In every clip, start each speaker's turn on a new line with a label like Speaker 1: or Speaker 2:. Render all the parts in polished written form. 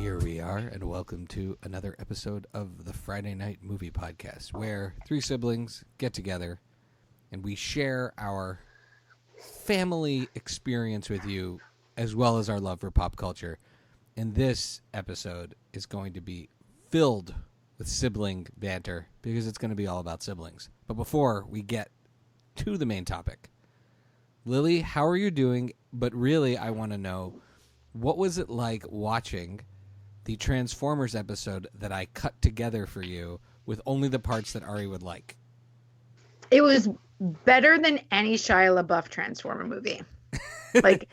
Speaker 1: Here we are, and welcome to another episode of the Friday Night Movie Podcast, where three siblings get together and we share our family experience with you, as well as our love for pop culture. And this episode is going to be filled with sibling banter, because it's going to be all about siblings. But before we get to the main topic, Lily, how are you doing? But really, I want to know, what was it like watching the Transformers episode that I cut together for you with only the parts that Ari would like?
Speaker 2: It was better than any Shia LaBeouf Transformer movie. Like,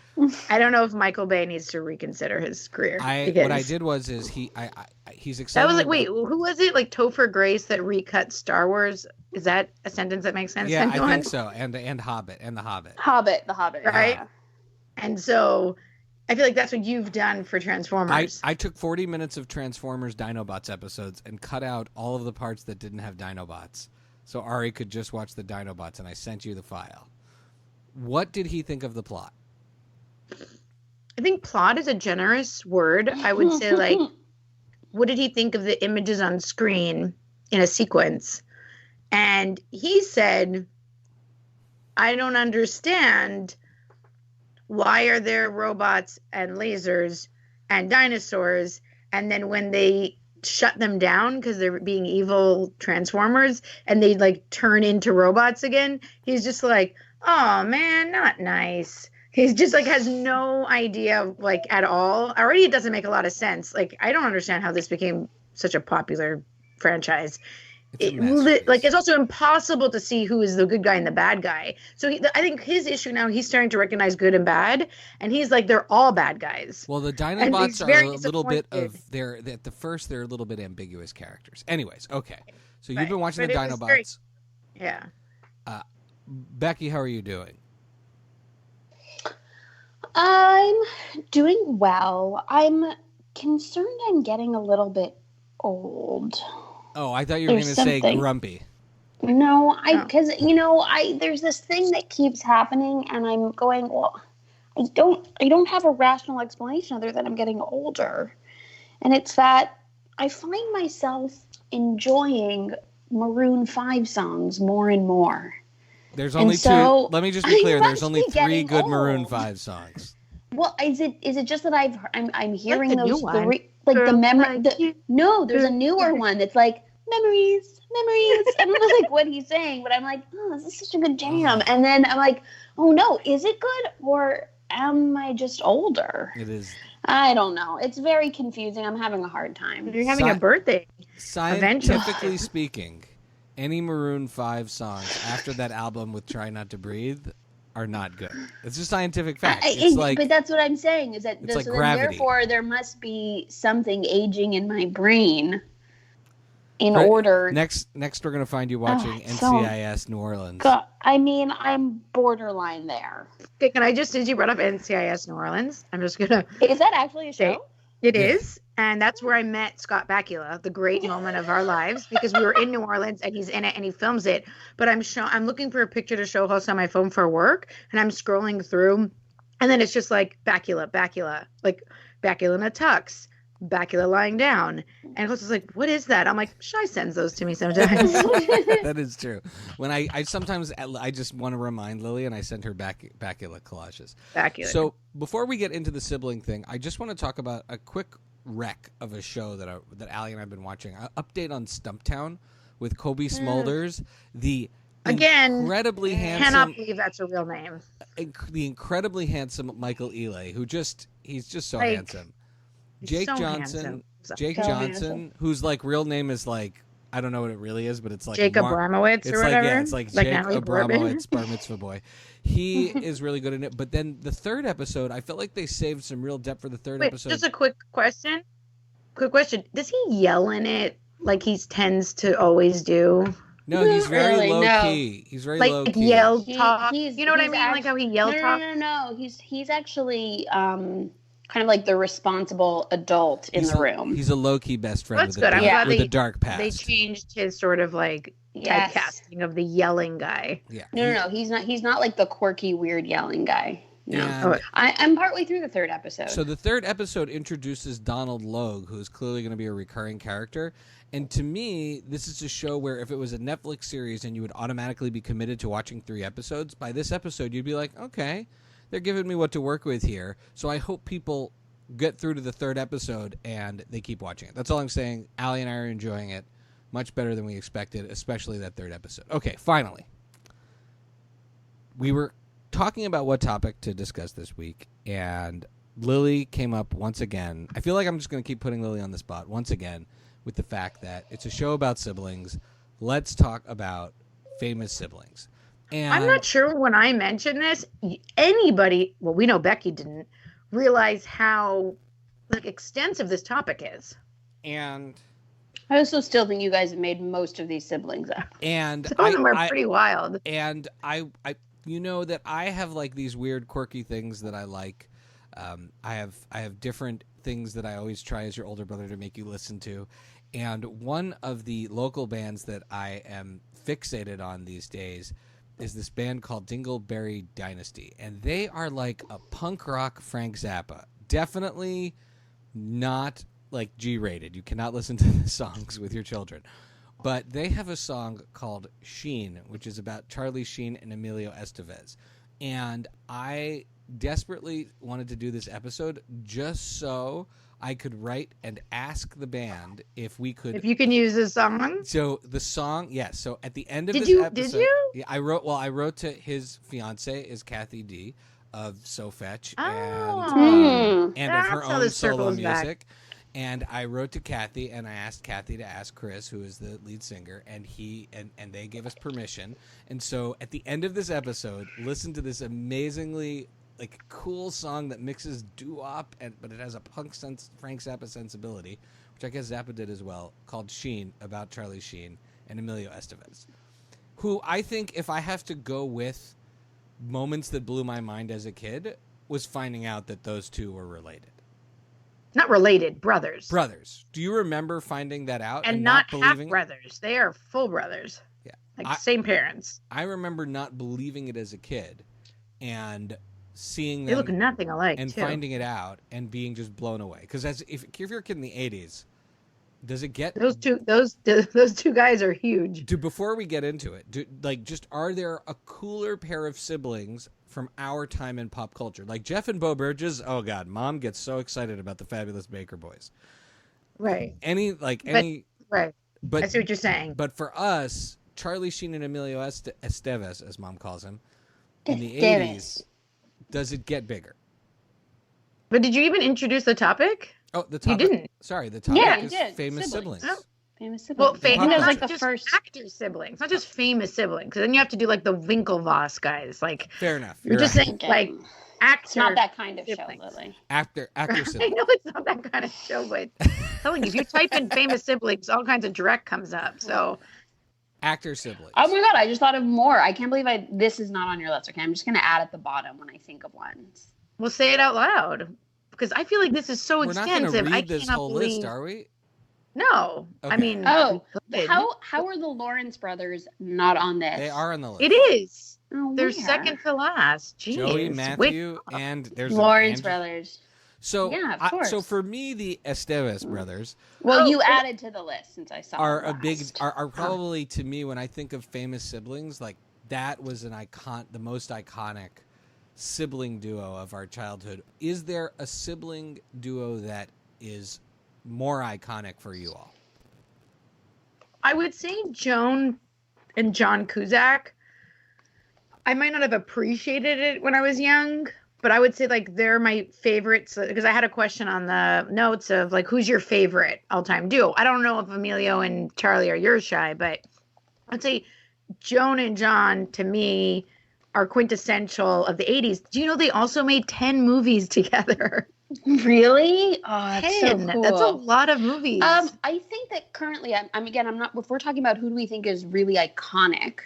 Speaker 2: I don't know if Michael Bay needs to reconsider his career.
Speaker 1: What I did was he's excited.
Speaker 2: That was like, wait, who was it? Like Topher Grace that recut Star Wars? Is that a sentence that makes sense?
Speaker 1: Yeah, I think so. And Hobbit and the Hobbit.
Speaker 3: The Hobbit,
Speaker 2: right?
Speaker 3: Yeah.
Speaker 2: And so I feel like that's what you've done for Transformers.
Speaker 1: I took 40 minutes of Transformers Dinobots episodes and cut out all of the parts that didn't have Dinobots, so Ari could just watch the Dinobots, and I sent you the file. What did he think of the plot?
Speaker 2: I think plot is a generous word. I would say, like, what did he think of the images on screen in a sequence? And he said, I don't understand. Why are there robots and lasers and dinosaurs? And then when they shut them down because they're being evil Transformers and they like turn into robots again, he's just like, oh man, not nice. He's just like has no idea like at all. Already it doesn't make a lot of sense. Like, I don't understand how this became such a popular franchise. It's also impossible to see who is the good guy and the bad guy. So I think his issue now, he's starting to recognize good and bad, and he's like, they're all bad guys.
Speaker 1: Well, the Dinobots are a little bit of at the first they're a little bit ambiguous characters. Anyways, okay. So you've been watching the Dinobots.
Speaker 2: Yeah.
Speaker 1: Becky, how are you doing?
Speaker 3: I'm doing well. I'm concerned I'm getting a little bit old.
Speaker 1: Oh, I thought you were going to say grumpy.
Speaker 3: No, because there's this thing that keeps happening, and I'm going, well, I don't have a rational explanation other than I'm getting older, and it's that I find myself enjoying Maroon 5 songs more and more.
Speaker 1: There's only two. Let me just be clear. There's only 3 good old Maroon 5 songs.
Speaker 3: Well, is it just that I'm hearing
Speaker 2: like
Speaker 3: those three, like the memory? No, there's a newer one that's like memories, I don't know like what he's saying, but I'm like, oh, this is such a good jam. And then I'm like, oh no, is it good or am I just older?
Speaker 1: It is.
Speaker 3: I don't know. It's very confusing. I'm having a hard time.
Speaker 2: You're having a birthday.
Speaker 1: Scientifically speaking, any Maroon 5 songs after that album with Try Not to Breathe are not good. It's just scientific fact.
Speaker 3: But that's what I'm saying, is that
Speaker 1: it's like gravity.
Speaker 3: Therefore there must be something aging in my brain in order.
Speaker 1: Next we're going to find you watching NCIS New Orleans.
Speaker 3: I mean, I'm borderline there.
Speaker 2: Okay, since you brought up NCIS New Orleans, I'm just going to...
Speaker 3: Is that actually a show?
Speaker 2: It is. And that's where I met Scott Bakula, the great moment of our lives, because we were in New Orleans and he's in it and he films it. But I'm looking for a picture to show host on my phone for work, and I'm scrolling through, and then it's just like Bakula, like Bakula in a tux, Bakula lying down. And host is like, what is that? I'm like, Shy sends those to me sometimes.
Speaker 1: That is true. When I sometimes I just want to remind Lily, and I send her Bakula collages.
Speaker 2: Bakula.
Speaker 1: So before we get into the sibling thing, I just want to talk about a quick wreck of a show that Allie and I've been watching. An update on Stumptown with Kobe Smulders, incredibly handsome.
Speaker 2: Cannot believe that's a real name.
Speaker 1: The incredibly handsome Michael Ealy, he's just so handsome. Jake Johnson, whose like real name is like, I don't know what it really is, but it's like
Speaker 2: Jake Abramowitz or whatever.
Speaker 1: It's like Jake Abramowitz, Bar Mitzvah Boy. He is really good in it. But then the third episode, I felt like they saved some real depth for the third episode.
Speaker 2: Just a quick question. Does he yell in it like he tends to always do?
Speaker 1: No, he's very low key. He's very low key.
Speaker 2: Yell talk. You know what I mean? Like how he yell talk.
Speaker 3: No. He's actually kind of like the responsible adult in the room.
Speaker 1: He's a low key best friend with a dark past.
Speaker 2: They changed his sort of like typecasting of the yelling guy.
Speaker 1: Yeah.
Speaker 3: No. He's not like the quirky, weird yelling guy. No. I'm partway through the third episode.
Speaker 1: So the third episode introduces Donald Logue, who's clearly going to be a recurring character. And to me, this is a show where if it was a Netflix series and you would automatically be committed to watching 3 episodes, by this episode you'd be like, okay, they're giving me what to work with here. So I hope people get through to the third episode and they keep watching it. That's all I'm saying. Allie and I are enjoying it much better than we expected, especially that third episode. Okay, finally. We were talking about what topic to discuss this week, and Lily came up once again. I feel like I'm just going to keep putting Lily on the spot once again with the fact that it's a show about siblings. Let's talk about famous siblings. And
Speaker 2: I'm not sure when I mentioned this, anybody, well, we know Becky didn't realize how extensive this topic is.
Speaker 1: And
Speaker 3: I also still think you guys have made most of these siblings up.
Speaker 1: And
Speaker 2: some of them are pretty wild.
Speaker 1: And I you know that I have these weird quirky things that I like. I have different things that I always try as your older brother to make you listen to. And one of the local bands that I am fixated on these days is this band called Dingleberry Dynasty. And they are like a punk rock Frank Zappa. Definitely not G-rated. You cannot listen to the songs with your children. But they have a song called Sheen, which is about Charlie Sheen and Emilio Estevez. And I desperately wanted to do this episode just so I could write and ask the band if we could...
Speaker 2: If you can use this song?
Speaker 1: So the song, yes. So at the end of this episode...
Speaker 2: Did you?
Speaker 1: Yeah, I wrote to his fiance is Kathy D of So Fetch and of her own solo music. And I wrote to Kathy, and I asked Kathy to ask Chris, who is the lead singer, and they gave us permission. And so at the end of this episode, listen to this amazingly cool song that mixes doo-wop, but it has a punk Frank Zappa sensibility, which I guess Zappa did as well, called Sheen, about Charlie Sheen and Emilio Estevez, who I think, if I have to go with moments that blew my mind as a kid, was finding out that those two were related.
Speaker 2: Not related, brothers.
Speaker 1: Brothers. Do you remember finding that out?
Speaker 2: And not half brothers. They are full brothers.
Speaker 1: Yeah.
Speaker 2: Same parents.
Speaker 1: I remember not believing it as a kid and seeing them.
Speaker 2: They look nothing alike,
Speaker 1: and finding it out and being just blown away. Because if you're a kid in the 80s, does it get... Those
Speaker 2: two guys are huge.
Speaker 1: Before we get into it, are there a cooler pair of siblings from our time in pop culture? Like Jeff and Bo Burgess, oh God, Mom gets so excited about the Fabulous Baker Boys.
Speaker 2: Right.
Speaker 1: Right. But
Speaker 2: I see what you're saying.
Speaker 1: But for us, Charlie Sheen and Emilio Estevez, as Mom calls him, in the
Speaker 3: Estevez.
Speaker 1: 80s, does it get bigger?
Speaker 2: But did you even introduce the topic?
Speaker 1: Oh, the topic.
Speaker 2: You didn't.
Speaker 1: Sorry, the topic is famous siblings.
Speaker 3: Oh. Famous siblings.
Speaker 2: Well,
Speaker 3: not
Speaker 2: the first actor siblings, not just famous siblings. Because then you have to do the Winklevoss guys.
Speaker 1: Fair enough.
Speaker 2: You're just saying actor.
Speaker 3: It's not that kind of
Speaker 2: siblings.
Speaker 3: show, Lily.
Speaker 1: Actor siblings.
Speaker 2: I know it's not that kind of show, but I'm telling you, if you type in famous siblings, all kinds of direct comes up. So
Speaker 1: actor siblings.
Speaker 3: Oh my God, I just thought of more. I can't believe this is not on your list. Okay, I'm just gonna add at the bottom when I think of ones.
Speaker 2: We'll say it out loud because I feel like this is so extensive.
Speaker 1: We're not going to read this whole list, are we?
Speaker 2: No,
Speaker 1: okay.
Speaker 2: I mean,
Speaker 3: how are the Lawrence brothers not on this?
Speaker 1: They are on the list.
Speaker 2: It is.
Speaker 3: Oh,
Speaker 2: they're second to last. Jeez.
Speaker 1: Joey, Matthew, and there's
Speaker 3: Lawrence brothers.
Speaker 1: So
Speaker 3: yeah, of course.
Speaker 1: So for me, the Estevez brothers.
Speaker 3: Well, you added to the list since I saw.
Speaker 1: Are probably to me when I think of famous siblings, that was the most iconic sibling duo of our childhood. Is there a sibling duo that is more iconic for you all?
Speaker 2: I would say Joan and John Cusack. I might not have appreciated it when I was young, but I would say they're my favorites because I had a question on the notes of who's your favorite all-time duo. I don't know if Emilio and Charlie are yours, Shy, but I'd say Joan and John to me are quintessential of the 80s. Do you know they also made 10 movies together?
Speaker 3: Really? Oh, that's so cool.
Speaker 2: That's a lot of movies.
Speaker 3: I think that currently, I'm not, if we're talking about who do we think is really iconic,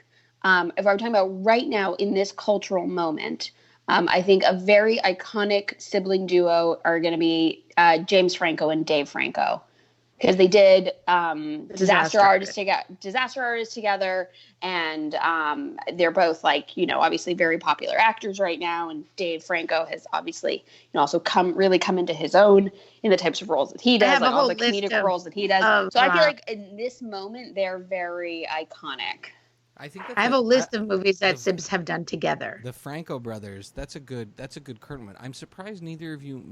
Speaker 3: if we're talking about right now in this cultural moment, I think a very iconic sibling duo are going to be James Franco and Dave Franco. because they did Disaster Artist together, and they're both like, you know, obviously very popular actors right now. And Dave Franco has obviously, you know, also come into his own in the types of roles that he does, like all the comedic roles that he does. So I feel like in this moment they're very iconic.
Speaker 1: I
Speaker 2: have a list of movies that Sibs have done together.
Speaker 1: The Franco brothers. That's a good current one. I'm surprised neither of you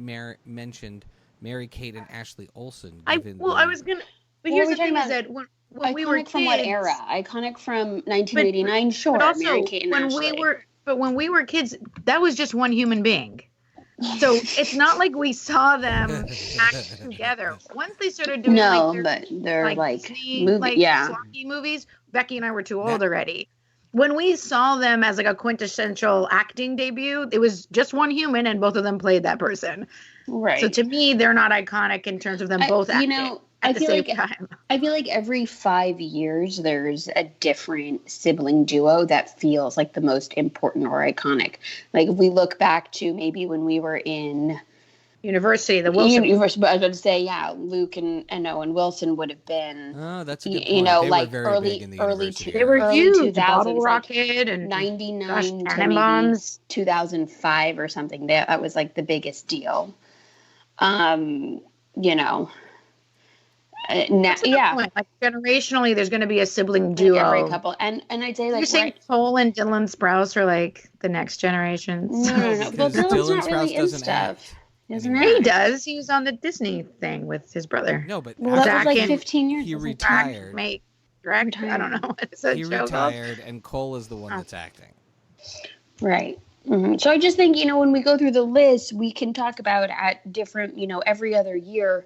Speaker 1: mentioned Mary-Kate and Ashley Olsen.
Speaker 2: I was gonna. But here's the thing: is that when we were kids,
Speaker 3: from what era? Iconic from 1989. Sure,
Speaker 2: but also
Speaker 3: Mary-Kate and Ashley.
Speaker 2: When we were kids, that was just one human being. So it's not like we saw them act together. Once they started doing
Speaker 3: they're like
Speaker 2: schlocky movies, Becky and I were too old already. When we saw them as like a quintessential acting debut, it was just one human and both of them played that person.
Speaker 3: Right.
Speaker 2: So to me, they're not iconic in terms of them both acting. You know, I feel
Speaker 3: like every 5 years there's a different sibling duo that feels like the most important or iconic. Like if we look back to maybe when we were in
Speaker 2: university, the Wilson.
Speaker 3: University, but I was going to say, Luke and Owen Wilson would have been.
Speaker 1: Oh, that's a good point.
Speaker 3: You know,
Speaker 1: they
Speaker 3: like
Speaker 1: were very big in the
Speaker 2: early they were huge.
Speaker 3: 2000s,
Speaker 2: Bottle Rocket and
Speaker 3: 99 to maybe 2005 or something. That was like the biggest deal. You know.
Speaker 2: Point. Like generationally, there's going to be a sibling duo.
Speaker 3: Like every couple, and I'd say like
Speaker 2: you're saying Cole and Dylan Sprouse are like the next generation.
Speaker 3: No. Well, Dylan's not really in stuff. Isn't it?
Speaker 2: He does. He was on the Disney thing with his brother.
Speaker 1: No, but
Speaker 3: that was like 15 years.
Speaker 1: He retired.
Speaker 2: I don't know.
Speaker 1: He retired, and Cole is the one that's acting.
Speaker 3: Right. Mm-hmm. So I just think, you know, when we go through the list, we can talk about at different, you know, every other year,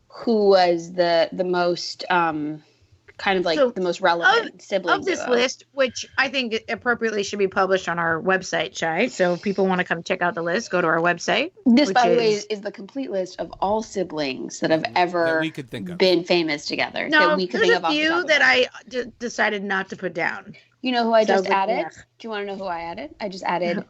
Speaker 3: who was the most kind of like the most relevant sibling
Speaker 2: of this
Speaker 3: duo.
Speaker 2: list, which I think appropriately should be published on our website, Shai. So if people want to come check out the list, go to our website.
Speaker 3: This, by the way, is the complete list of all siblings that have ever been famous together.
Speaker 2: No,
Speaker 3: that we could
Speaker 2: there's
Speaker 3: think
Speaker 2: a few that I decided not to put down.
Speaker 3: You know who I just added? Do you want to know who I added? I just added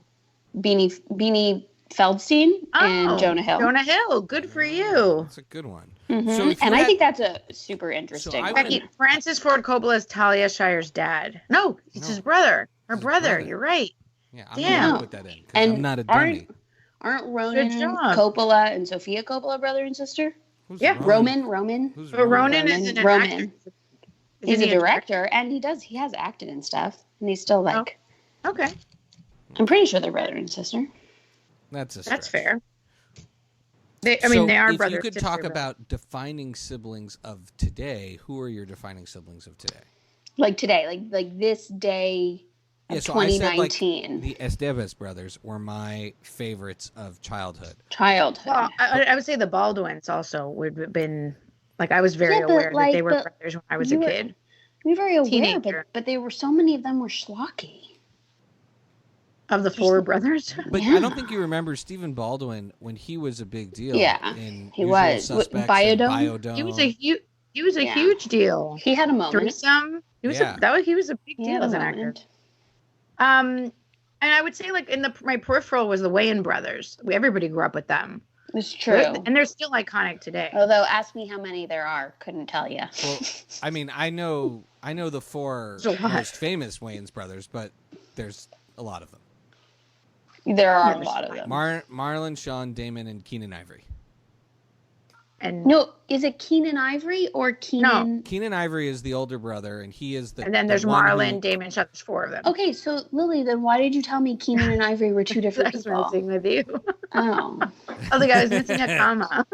Speaker 3: Beanie Feldstein and Jonah Hill.
Speaker 2: Jonah Hill, good for you.
Speaker 1: That's a good one.
Speaker 3: Mm-hmm. So I think that's a super interesting.
Speaker 2: Becky, Francis Ford Coppola is Talia Shire's dad. No, it's his brother. Her brother. You're right.
Speaker 1: Yeah, I'm gonna put that in because I'm not a dummy.
Speaker 3: Aren't Ronan Coppola and Sofia Coppola brother and sister?
Speaker 1: Who's
Speaker 3: Roman.
Speaker 1: Who's
Speaker 2: Ronan is an actor.
Speaker 3: He's a director, and he has acted and stuff, and he's still like.
Speaker 2: Oh. Okay.
Speaker 3: I'm pretty sure they're brother and sister.
Speaker 1: That's
Speaker 2: fair. They are brothers.
Speaker 1: If you could talk about defining siblings of today, who are your defining siblings of today?
Speaker 3: Like today, like this day of 2019.
Speaker 1: I said, like, the Estevez brothers were my favorites of childhood.
Speaker 2: Well, I would say the Baldwins also would have been, like, I was very aware that they were brothers when I was a kid.
Speaker 3: We were very aware, but they were, so many of them were schlocky.
Speaker 2: Of the four brothers?
Speaker 1: But I don't think you remember Stephen Baldwin when he was a big deal.
Speaker 3: Yeah,
Speaker 1: he was. Biodome.
Speaker 2: He was a huge deal.
Speaker 3: He had a moment.
Speaker 2: Threesome. He was a big deal as an actor. And I would say, like, my peripheral was the Wayans brothers. Everybody grew up with them.
Speaker 3: It's true.
Speaker 2: And they're still iconic today.
Speaker 3: Although, ask me how many there are. Couldn't tell you.
Speaker 1: Well, I mean, I know the four most famous Wayans brothers, but there's a lot of them.
Speaker 3: There are a lot of them.
Speaker 1: Marlon, Sean, Damon, and Keenan Ivory.
Speaker 2: And
Speaker 3: no, is it Keenan Ivory or Keenan?
Speaker 1: No, Keenan Ivory is the older brother, and he is the.
Speaker 2: And then there's Marlon, Damon, Sean. There's four of them.
Speaker 3: Okay, so Lily, then why did you tell me Keenan and Ivory were two different people?
Speaker 2: I was messing with you.
Speaker 3: Oh.
Speaker 2: I think I was missing a comma.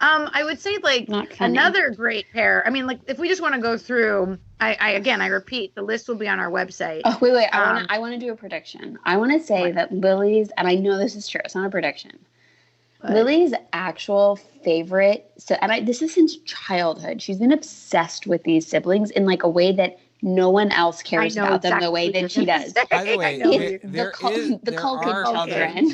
Speaker 2: I would say, like, another great pair. I mean, like, if we just want to go through, I repeat, the list will be on our website.
Speaker 3: Oh, wait. I want to do a prediction. I want to say that Lily's, and I know this is true, it's not a prediction. But Lily's actual favorite, this is since childhood. She's been obsessed with these siblings in, like, a way that no one else cares about them the way that she does.
Speaker 1: By the way,
Speaker 3: the Culkin children.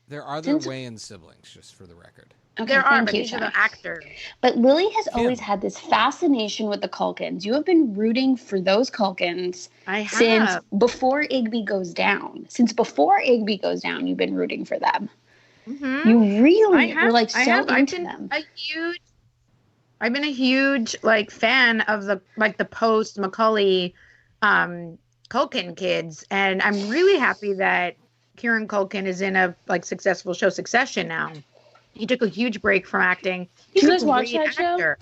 Speaker 1: There are other Wayans siblings, just for the record.
Speaker 2: Okay, there are, but these are the actors.
Speaker 3: But Lily has always had this fascination with the Culkins. You have been rooting for those Culkins since before Igby goes down. Since before Igby goes down, you've been rooting for them.
Speaker 2: Mm-hmm.
Speaker 3: You really were like so into them.
Speaker 2: I've been a huge like fan of the post Macaulay Culkin kids, and I'm really happy that Kieran Culkin is in a like successful show, Succession now. He took a huge break from acting.
Speaker 3: Did you guys watch that show?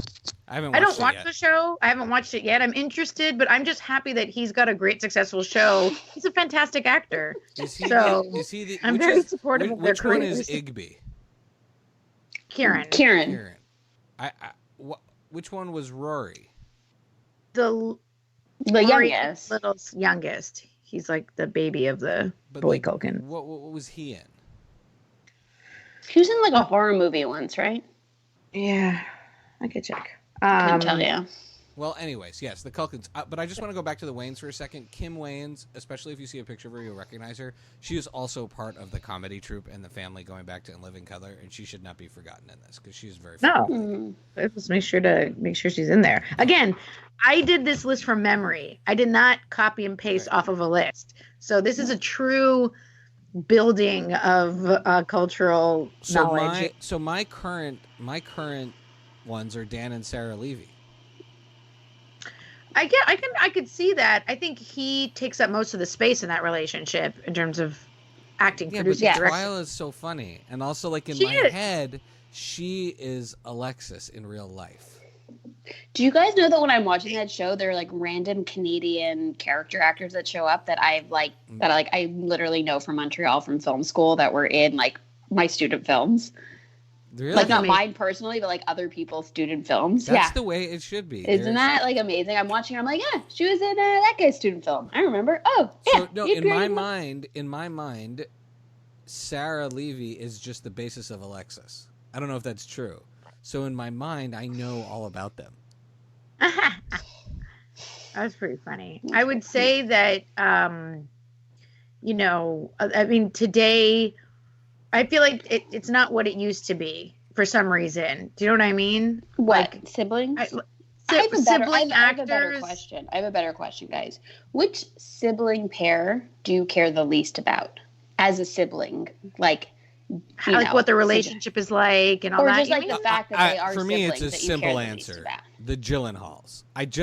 Speaker 1: I don't watch
Speaker 2: the show. I haven't watched it yet. I'm interested, but I'm just happy that he's got a great successful show. He's a fantastic actor. I'm very supportive of their careers.
Speaker 1: Which one is Igby?
Speaker 2: Kieran.
Speaker 1: Which one was Rory?
Speaker 2: The
Speaker 3: youngest.
Speaker 2: Little youngest. He's like the baby of the boy Culkin.
Speaker 1: What was he in?
Speaker 3: He was in like a horror movie once, right?
Speaker 2: Yeah, I could check.
Speaker 3: I can tell you.
Speaker 1: Well, anyways, yes, the Culkins. But I just want to go back to the Wayans for a second. Kim Wayans, especially if you see a picture of her, you'll recognize her. She is also part of the comedy troupe and the family going back to In Living Color, and she should not be forgotten in this because she's very funny.
Speaker 2: No, let's make sure she's in there. Again, I did this list from memory. I did not copy and paste off of a list. So this is a true building of cultural knowledge.
Speaker 1: My current ones are Dan and Sarah Levy.
Speaker 2: I could see that. I think he takes up most of the space in that relationship in terms of acting, producing,
Speaker 1: but
Speaker 2: directing.
Speaker 1: Twyla is so funny, and also like in my head, she is Alexis in real life.
Speaker 3: Do you guys know that when I'm watching that show, there are like random Canadian character actors that show up that I literally know from Montreal from film school that were in like my student films.
Speaker 1: Really?
Speaker 3: Like not mine personally, but like other people's student films.
Speaker 1: That's the way it should be.
Speaker 3: Isn't that like amazing? I'm watching. I'm like, yeah, she was in that guy's student film. I remember. Oh, yeah.
Speaker 1: So, no, in my mind, Sarah Levy is just the basis of Alexis. I don't know if that's true. So in my mind, I know all about them.
Speaker 2: That's pretty funny. I would say that, I mean, today, I feel like it's not what it used to be for some reason. Do you know what I mean?
Speaker 3: What? Like, siblings? I have a better question. I have a better question, guys. Which sibling pair do you care the least about as a sibling? Like
Speaker 2: what the relationship is like and all that.
Speaker 3: Or just like the fact that they are
Speaker 1: for me, it's a simple answer. The Gyllenhaals. I do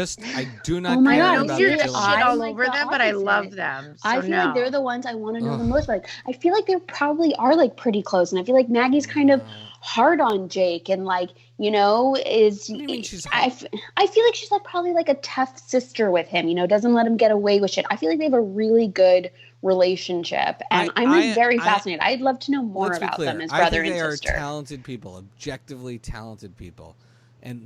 Speaker 1: not care about the Gyllenhaals.
Speaker 2: Shit all over them, but I love them. So
Speaker 3: I feel like they're the ones I want to know the most. Like, I feel like they probably are like pretty close, and I feel like Maggie's kind of hard on Jake, and like is. What do you mean she's hard? I feel like she's like probably like a tough sister with him. Doesn't let him get away with shit. I feel like they have a really good relationship, and I'm very fascinated. I'd love to know more about them as brother and sister.
Speaker 1: I think they are talented people, objectively talented people, and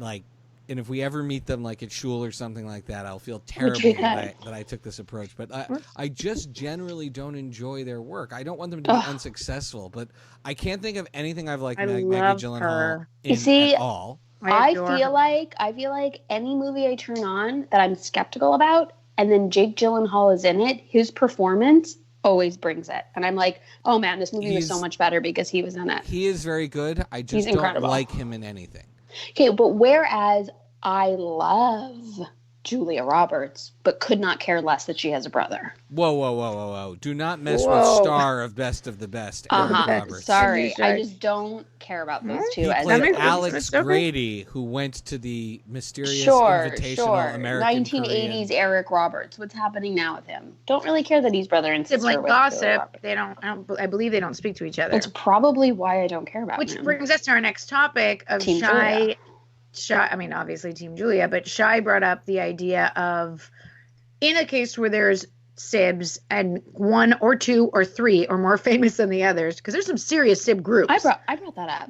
Speaker 1: if we ever meet them like at Shul or something like that, I'll feel terrible that I took this approach. But I just generally don't enjoy their work. I don't want them to be unsuccessful, but I can't think of anything I've liked Maggie Gyllenhaal at all.
Speaker 3: I feel like any movie I turn on that I'm skeptical about, and then Jake Gyllenhaal is in it, his performance always brings it. And I'm like, oh man, this movie was so much better because he was in it.
Speaker 1: He is very good. I just don't like him in anything.
Speaker 3: Okay, but whereas I love Julia Roberts, but could not care less that she has a brother.
Speaker 1: Whoa. Do not mess with star of Best of the Best, Eric Roberts.
Speaker 3: Sorry, I just don't care about those two.
Speaker 1: He played Alex Grady, who went to the mysterious Invitational American
Speaker 3: 1980s Korean. Eric Roberts. What's happening now with him? Don't really care that he's brother and sister.
Speaker 2: Sibling gossip. I believe they don't speak to each other.
Speaker 3: That's probably why I don't care about him.
Speaker 2: Which brings us to our next topic of
Speaker 3: Team
Speaker 2: Shy.
Speaker 3: Julia.
Speaker 2: I mean, obviously Team Julia, but Shy brought up the idea of, in a case where there's sibs and one or two or three are more famous than the others, because there's some serious sib groups.
Speaker 3: I brought that up.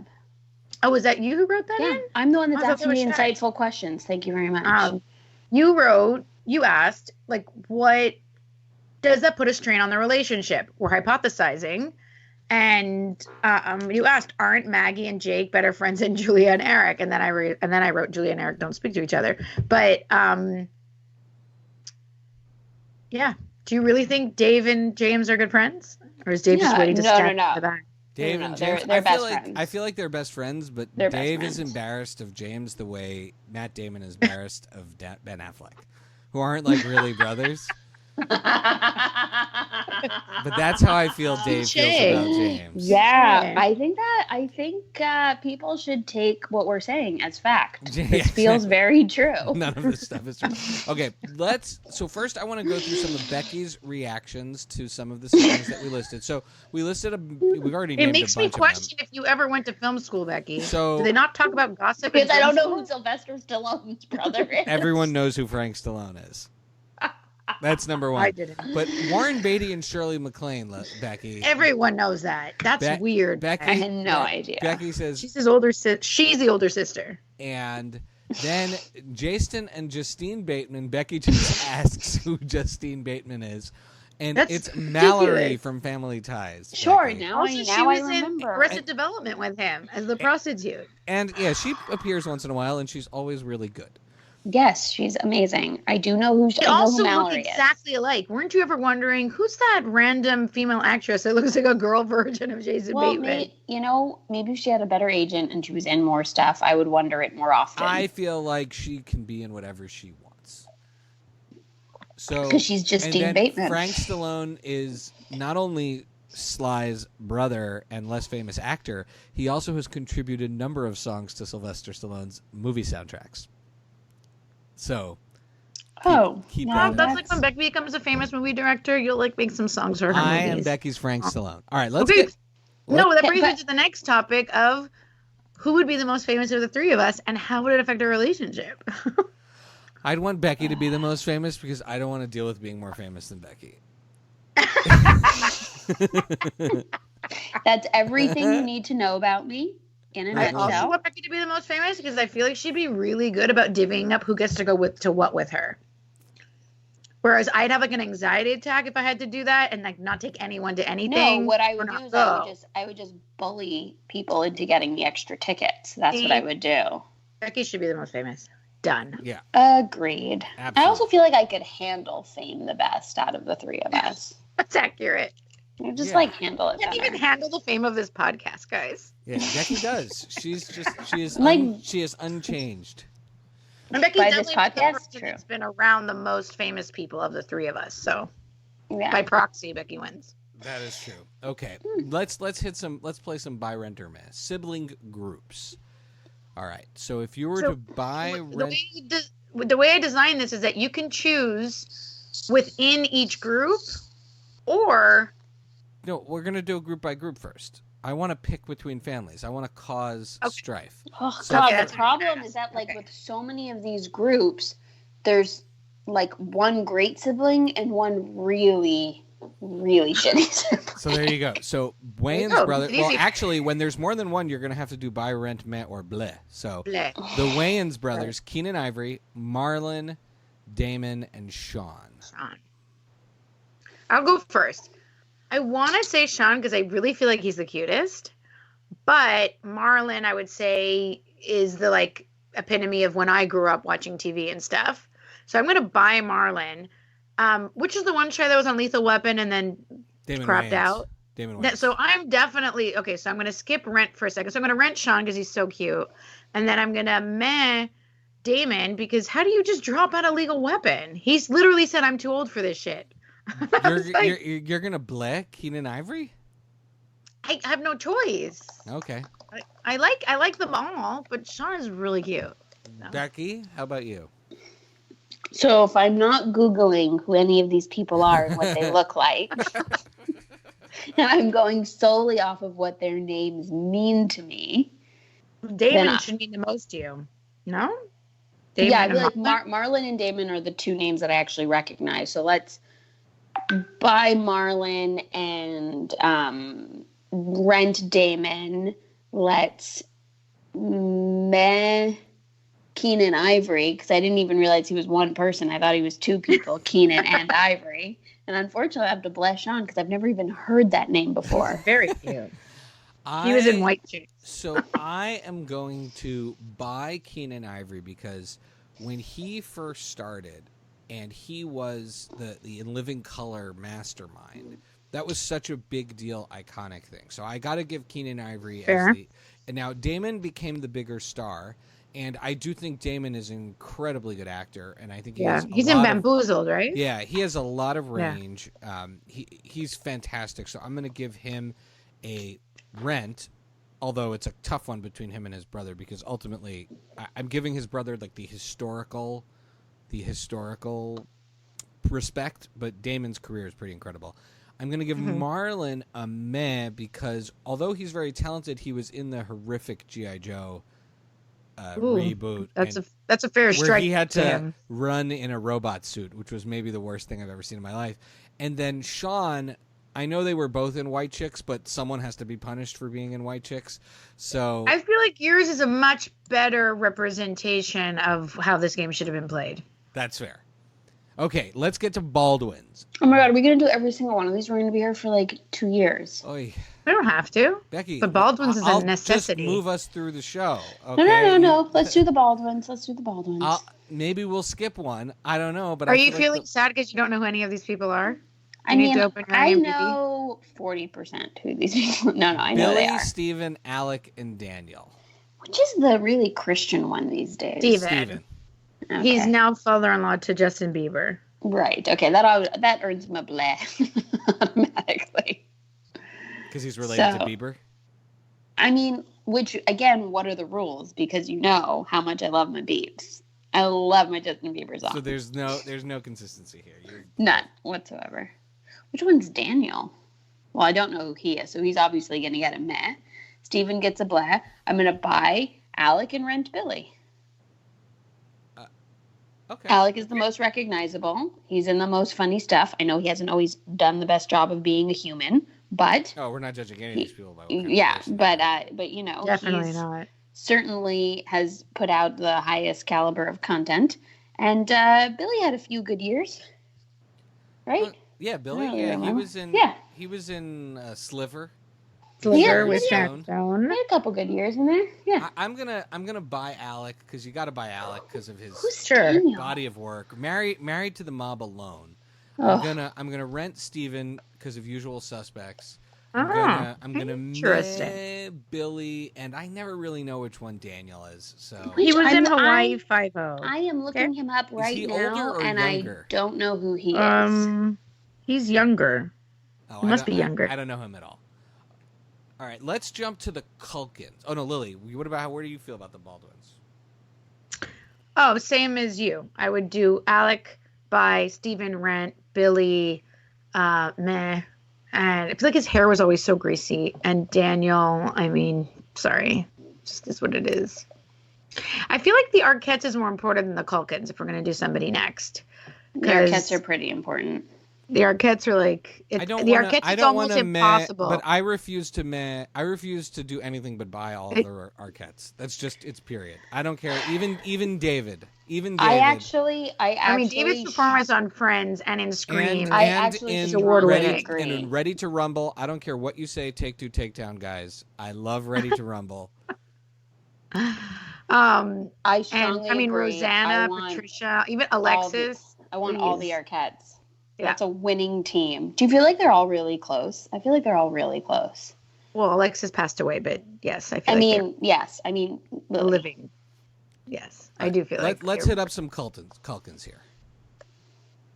Speaker 2: Oh, was that you who wrote that in?
Speaker 3: I'm the one that's asking me insightful questions. Thank you very much.
Speaker 2: You asked, like, what does that put a strain on the relationship? We're hypothesizing. And you asked, aren't Maggie and Jake better friends than Julia and Eric? And then I wrote, Julia and Eric don't speak to each other. But yeah, do you really think Dave and James are good friends, or is Dave just waiting to stab for that?
Speaker 1: Dave and James,
Speaker 3: they're best friends.
Speaker 1: I feel like they're best friends, but
Speaker 3: they're
Speaker 1: Dave is embarrassed of James the way Matt Damon is embarrassed of Ben Affleck, who aren't like really brothers. But that's how I feel Dave feels about James.
Speaker 3: Yeah, I think people should take what we're saying as fact. It feels very true.
Speaker 1: None of this stuff is true. Okay, so first I want to go through some of Becky's reactions to some of the songs that we listed. So we've already named a bunch of them.
Speaker 2: It makes me question if you ever went to film school, Becky.
Speaker 1: So,
Speaker 2: do they not talk about gossip?
Speaker 3: Because I don't know who Sylvester Stallone's brother is.
Speaker 1: Everyone knows who Frank Stallone is. That's number one.
Speaker 2: I didn't.
Speaker 1: But Warren Beatty and Shirley MacLaine, Becky.
Speaker 2: Everyone knows that. That's weird.
Speaker 1: Becky,
Speaker 3: I had no idea.
Speaker 1: Becky says
Speaker 2: she's his older she's the older sister.
Speaker 1: And then Jason and Justine Bateman. Becky just asks who Justine Bateman is. And it's Mallory from Family Ties.
Speaker 3: Sure,
Speaker 1: Becky.
Speaker 3: now
Speaker 2: she
Speaker 3: I
Speaker 2: was
Speaker 3: remember.
Speaker 2: in Arrested Development with him as the prostitute.
Speaker 1: And yeah, she appears once in a while, and she's always really good.
Speaker 3: Yes, she's amazing. I do know who
Speaker 2: They also
Speaker 3: Mallory
Speaker 2: look exactly alike. Weren't you ever wondering who's that random female actress that looks like a girl version of Jason Bateman?
Speaker 3: Maybe she had a better agent and she was in more stuff. I would wonder it more often.
Speaker 1: I feel like she can be in whatever she wants. So
Speaker 3: because she's Justine Bateman.
Speaker 1: Frank Stallone is not only Sly's brother and less famous actor, he also has contributed a number of songs to Sylvester Stallone's movie soundtracks. So, keep
Speaker 2: that's like when Becky becomes a famous movie director, you'll make some songs for her movies.
Speaker 1: I am Becky's Frank Stallone. All right, that
Speaker 2: brings me to the next topic of who would be the most famous of the three of us, and how would it affect our relationship?
Speaker 1: I'd want Becky to be the most famous because I don't want to deal with being more famous than Becky.
Speaker 3: That's everything you need to know about me.
Speaker 2: I also want Becky to be the most famous because I feel like she'd be really good about divvying up who gets to go with her. Whereas I'd have an anxiety attack if I had to do that and not take anyone to anything.
Speaker 3: No, what I would do is I would just bully people into getting the extra tickets. That's what I would do.
Speaker 2: Becky should be the most famous. Done.
Speaker 1: Yeah.
Speaker 3: Agreed.
Speaker 1: Absolutely.
Speaker 3: I also feel like I could handle fame the best out of the three of us.
Speaker 2: That's accurate.
Speaker 3: I just handle it.
Speaker 2: I can't even handle the fame of this podcast, guys.
Speaker 1: Yeah, Becky does. She is unchanged.
Speaker 2: And Becky's
Speaker 3: by this
Speaker 2: definitely the
Speaker 3: podcast,
Speaker 2: person that's been around the most famous people of the three of us. So,
Speaker 3: yeah.
Speaker 2: By proxy, Becky wins.
Speaker 1: That is true. Okay, let's play some buy, rent, or miss sibling groups. All right. So if you were to buy,
Speaker 2: the way I designed this is that you can choose within each group, or
Speaker 1: no, we're gonna do a group by group first. I want to pick between families. I want to cause strife.
Speaker 3: Oh, God, the problem is that, with so many of these groups, there's, one great sibling and one really, really shitty sibling.
Speaker 1: So there you go. So Wayne's brother... Well, actually, when there's more than one, you're going to have to do buy, rent, met, or bleh. So the Wayans brothers, Keenan Ivory, Marlon, Damon, and Sean.
Speaker 2: I'll go first. I want to say Sean because I really feel like he's the cutest. But Marlon, I would say, is the, epitome of when I grew up watching TV and stuff. So I'm going to buy Marlon, which is the one show that was on Lethal Weapon and then crapped out.
Speaker 1: Damon Wayans.
Speaker 2: So I'm definitely... Okay, so I'm going to skip rent for a second. So I'm going to rent Sean because he's so cute. And then I'm going to meh Damon because how do you just drop out a Lethal Weapon? He's literally said, I'm too old for this shit.
Speaker 1: You're gonna bleh Keenan Ivory?
Speaker 2: I have no choice.
Speaker 1: Okay.
Speaker 2: I like them all, but Sean is really cute. No.
Speaker 1: Becky, how about you?
Speaker 3: So if I'm not Googling who any of these people are and what they look like, and I'm going solely off of what their names mean to me.
Speaker 2: Damon should mean the most to you. No?
Speaker 3: Damon, yeah, I feel like Marlon and Damon are the two names that I actually recognize. So let's buy Marlon and rent Damon. Let's meh Keenan Ivory, because I didn't even realize he was one person. I thought he was two people, Keenan and Ivory. And unfortunately, I have to bless Sean because I've never even heard that name before.
Speaker 2: Very cute. He was in White Chicks.
Speaker 1: So I am going to buy Keenan Ivory because when he first started and he was the In Living Color mastermind, that was such a big deal, iconic thing. So I got to give Keenan Ivory as the... And now Damon became the bigger star. And I do think Damon is an incredibly good actor, and I think
Speaker 2: he's in Bamboozled, right?
Speaker 1: Yeah, he has a lot of range. Yeah. He's fantastic. So I'm going to give him a Rent, although it's a tough one between him and his brother, because ultimately I'm giving his brother like the historical respect, but Damon's career is pretty incredible. I'm going to give Marlon a meh, because although he's very talented, he was in the horrific G.I. Joe reboot.
Speaker 2: That's a fair strike.
Speaker 1: Where he had to
Speaker 2: him.
Speaker 1: run in a robot suit, which was maybe the worst thing I've ever seen in my life. And then Sean, I know they were both in White Chicks, but someone has to be punished for being in White Chicks. So
Speaker 2: I feel like yours is a much better representation of how this game should have been played.
Speaker 1: That's fair. Okay, let's get to Baldwins.
Speaker 3: Oh my God, are we going to do every single one of these? We're going to be here for like 2 years.
Speaker 1: Oy.
Speaker 2: We don't have to.
Speaker 1: Becky,
Speaker 2: but Baldwins is a necessity.
Speaker 1: Just move us through the show. Okay?
Speaker 3: No. Let's do the Baldwins.
Speaker 1: Maybe we'll skip one. I don't know. But
Speaker 2: are you feeling sad because you don't know who any of these people are?
Speaker 3: I know 40% who these people. No, I know they are.
Speaker 1: Billy, Steven, Alec, and Daniel.
Speaker 3: Which is the really Christian one these days?
Speaker 2: Steven. Okay. He's now father-in-law to Justin Bieber.
Speaker 3: Right. Okay. That earns him a bleh automatically.
Speaker 1: Because he's related to Bieber?
Speaker 3: I mean, which, again, what are the rules? Because you know how much I love my Biebs. I love my Justin Bieber songs.
Speaker 1: So there's no consistency here.
Speaker 3: None whatsoever. Which one's Daniel? Well, I don't know who he is, so he's obviously going to get a meh. Steven gets a bleh. I'm going to buy Alec and rent Billy.
Speaker 1: Okay.
Speaker 3: Alec is the most recognizable. He's in the most funny stuff. I know he hasn't always done the best job of being a human, but
Speaker 1: we're not judging any of these people by
Speaker 3: but you know,
Speaker 2: definitely not.
Speaker 3: Certainly has put out the highest caliber of content, and Billy had a few good years, right?
Speaker 1: Yeah, Billy. He was in Sliver.
Speaker 2: With Sharon Stone.
Speaker 3: He had a couple good years in there. Yeah.
Speaker 1: I'm gonna buy Alec, because you got to buy Alec because of his body of work. Married to the Mob alone. I'm gonna rent Steven because of Usual Suspects. I'm gonna meh Billy, and I never really know which one Daniel is. So
Speaker 2: he was in Hawaii 5-0.
Speaker 3: I am looking him up right now, and
Speaker 1: younger?
Speaker 3: I don't know who he is.
Speaker 2: He's younger. He must be younger.
Speaker 1: I don't know him at all. All right, let's jump to the Culkins. Oh no, Lily, where do you feel about the Baldwins?
Speaker 2: Oh, same as you. I would do Alec by Steven, rent Billy, meh. And I feel like his hair was always so greasy. And Daniel, I mean, sorry, just is what it is. I feel like the Arquettes is more important than the Culkins if we're going to do somebody next.
Speaker 3: The Arquettes are pretty important.
Speaker 2: The Arquettes are like Arquettes. It's almost impossible.
Speaker 1: But I refuse to meh. I refuse to do anything but buy all of the Arquettes. That's just it's period. I don't care. Even David.
Speaker 2: I mean, David's performance on Friends and in Scream,
Speaker 1: and
Speaker 2: is award-winning.
Speaker 1: And in Ready to Rumble, I don't care what you say. Take Two, Takedown, guys. I love Ready to Rumble.
Speaker 3: Agree.
Speaker 2: Rosanna, Patricia, even Alexis.
Speaker 3: I want all the Arquettes. That's a winning team. Do you feel like they're all really close? I feel like they're all really close.
Speaker 2: Well, Alexis passed away, but yes, I mean, living. Yes, I do feel like.
Speaker 1: Let's hit up some Culkins here.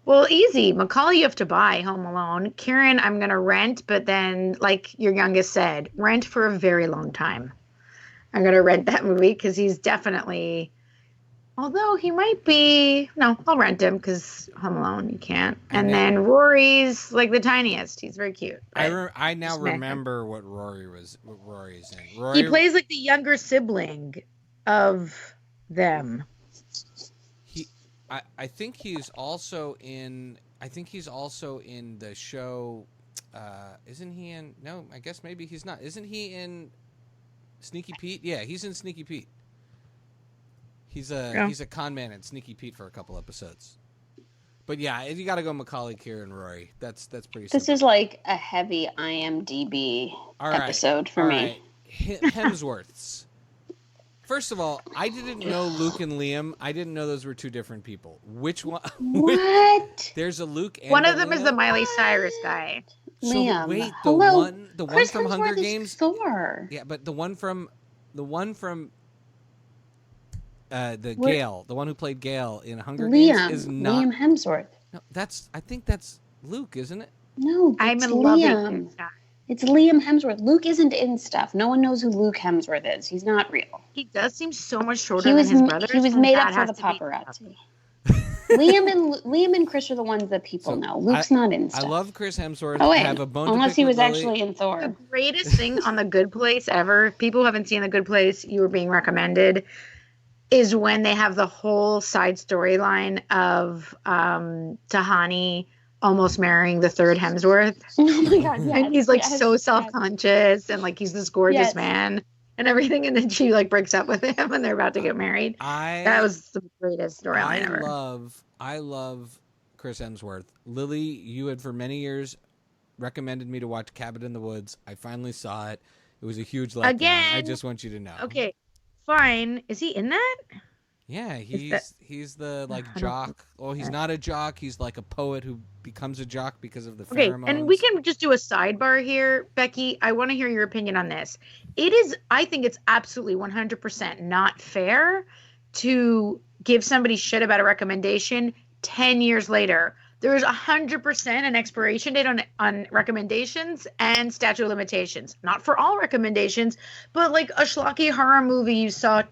Speaker 2: Well, easy. Macaulay, you have to buy Home Alone. Kieran, I'm going to rent, but then, like your youngest said, rent for a very long time. I'm going to rent that movie because he's definitely, although he might be, no, I'll rent him because Home Alone, you can't. And then Rory's like the tiniest. He's very cute.
Speaker 1: I now remember what Rory's in.
Speaker 2: He plays like the younger sibling of them.
Speaker 1: I think he's also in the show. Isn't he in? No, I guess maybe he's not. Isn't he in Sneaky Pete? Yeah, he's in Sneaky Pete. He's a con man in Sneaky Pete for a couple episodes. But yeah, you got to go Macaulay, Kieran, Rory. That's pretty simple.
Speaker 3: This is like a heavy IMDb episode for me.
Speaker 1: Right. Hemsworths. First of all, I didn't know Luke and Liam. I didn't know those were two different people. Which one?
Speaker 3: What?
Speaker 1: There's a Luke and
Speaker 2: one of them
Speaker 1: Liam?
Speaker 2: is the Miley Cyrus guy.
Speaker 3: Liam.
Speaker 1: So wait, the
Speaker 3: Chris
Speaker 1: one from
Speaker 3: Hemsworth
Speaker 1: Hunger Games.
Speaker 3: Thor.
Speaker 1: Yeah, but the one from Gale, the one who played Gale in Hunger Games, is not
Speaker 3: Liam Hemsworth.
Speaker 1: No, I think that's Luke, isn't it?
Speaker 3: No,
Speaker 2: I'm in
Speaker 3: Liam.
Speaker 2: love with that.
Speaker 3: It's Liam Hemsworth. Luke isn't in stuff. No one knows who Luke Hemsworth is. He's not real.
Speaker 2: He does seem so much shorter than his brothers.
Speaker 3: He was made up for the paparazzi. Liam and Chris are the ones that people know. Luke's not in stuff.
Speaker 1: I love Chris Hemsworth.
Speaker 3: Oh, wait.
Speaker 1: I have a bone
Speaker 3: Unless he was
Speaker 1: Lily.
Speaker 3: actually in Thor.
Speaker 2: The greatest thing on The Good Place ever, people who haven't seen The Good Place, you were being recommended, is when they have the whole side storyline of Tahani almost marrying the third Hemsworth.
Speaker 3: Oh my God, yes.
Speaker 2: And he's like so self-conscious and like he's this gorgeous man and everything. And then she like breaks up with him and they're about to get married. That was the greatest storyline ever.
Speaker 1: I love Chris Hemsworth. Lily, you had for many years recommended me to watch Cabin in the Woods. I finally saw it. It was a huge letdown.
Speaker 2: Again,
Speaker 1: I just want you to know.
Speaker 2: Okay, fine. Is he in that?
Speaker 1: Yeah, he's the like jock. Well, he's not a jock. He's like a poet who becomes a jock because of the pheromones.
Speaker 2: Okay, and we can just do a sidebar here, Becky. I want to hear your opinion on this. I think it's absolutely 100% not fair to give somebody shit about a recommendation 10 years later. There is 100% an expiration date on recommendations and statute of limitations. Not for all recommendations, but like a schlocky horror movie you saw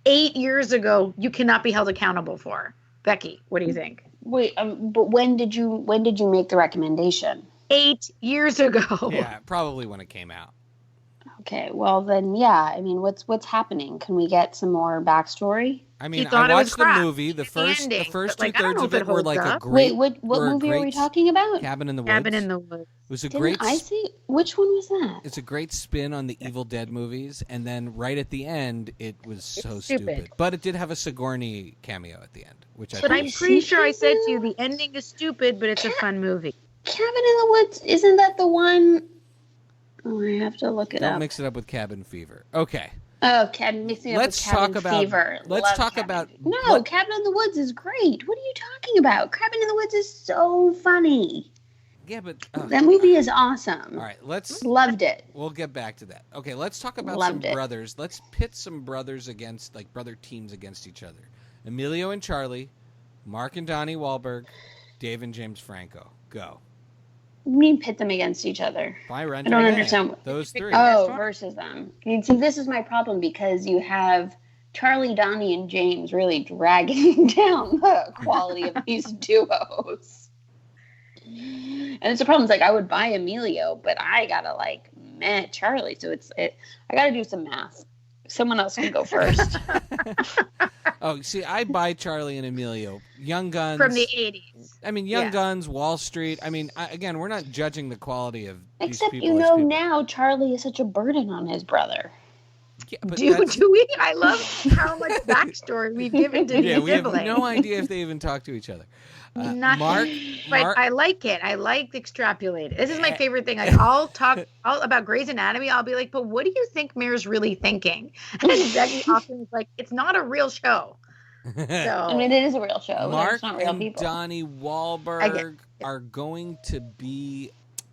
Speaker 2: 8 years ago, you cannot be held accountable for. Becky, what do you think?
Speaker 3: Wait, but when did you make the recommendation?
Speaker 2: 8 years ago.
Speaker 1: Yeah, probably when it came out.
Speaker 3: Okay, well then, yeah. I mean, what's happening? Can we get some more backstory?
Speaker 1: I mean, I watched the movie. The first
Speaker 2: like,
Speaker 1: 2/3 of it were like a
Speaker 2: up.
Speaker 1: great.
Speaker 3: Wait, what movie are we talking about?
Speaker 1: Cabin in the Woods.
Speaker 2: Cabin in the Woods.
Speaker 1: It was a
Speaker 3: Didn't
Speaker 1: great.
Speaker 3: I see? Which one was that?
Speaker 1: It's a great spin on the Evil Dead movies, and then right at the end, it was so stupid. But it did have a Sigourney cameo at the end, which I.
Speaker 2: But I'm pretty sure I said to you the ending is stupid, but it's a fun movie.
Speaker 3: Cabin in the Woods, isn't that the one? Oh, I have to look it up.
Speaker 1: Don't mix it up with Cabin Fever. Okay.
Speaker 3: Oh, mixing up with Cabin Fever.
Speaker 1: Let's talk about.
Speaker 3: No, Cabin in the Woods is great. What are you talking about? Cabin in the Woods is so funny.
Speaker 1: Yeah, but
Speaker 3: that movie is awesome.
Speaker 1: All right,
Speaker 3: loved it.
Speaker 1: We'll get back to that. Okay, let's talk about some brothers. Let's pit some brothers against brother teams against each other. Emilio and Charlie, Mark and Donnie Wahlberg, Dave and James Franco. Go.
Speaker 3: You mean pit them against each other?
Speaker 1: I
Speaker 3: don't understand.
Speaker 1: Those three.
Speaker 3: Oh, versus them. See, this is my problem because you have Charlie, Donnie, and James really dragging down the quality of these duos. And it's a problem. It's like I would buy Emilio, but I gotta Charlie. So I gotta do some math. Someone else can go first.
Speaker 1: Oh, see, I buy Charlie and Emilio. Young Guns.
Speaker 2: From the 80s.
Speaker 1: I mean, Young Guns, Wall Street. I mean, again, we're not judging the quality of
Speaker 3: Except
Speaker 1: these people.
Speaker 3: Now Charlie is such a burden on his brother.
Speaker 2: Yeah, do we? I love how much backstory we've given to these
Speaker 1: we
Speaker 2: siblings.
Speaker 1: have no idea if they even talk to each other.
Speaker 2: Nothing. But I like it. I like extrapolating. This is my favorite thing. Like, I'll talk about Grey's Anatomy. I'll be like, but what do you think Mare's really thinking? And Becky often is like, it's not a real show. So
Speaker 3: I mean, it is a real show.
Speaker 1: Mark
Speaker 3: not real
Speaker 1: and
Speaker 3: people.
Speaker 1: Donnie Wahlberg are going to be.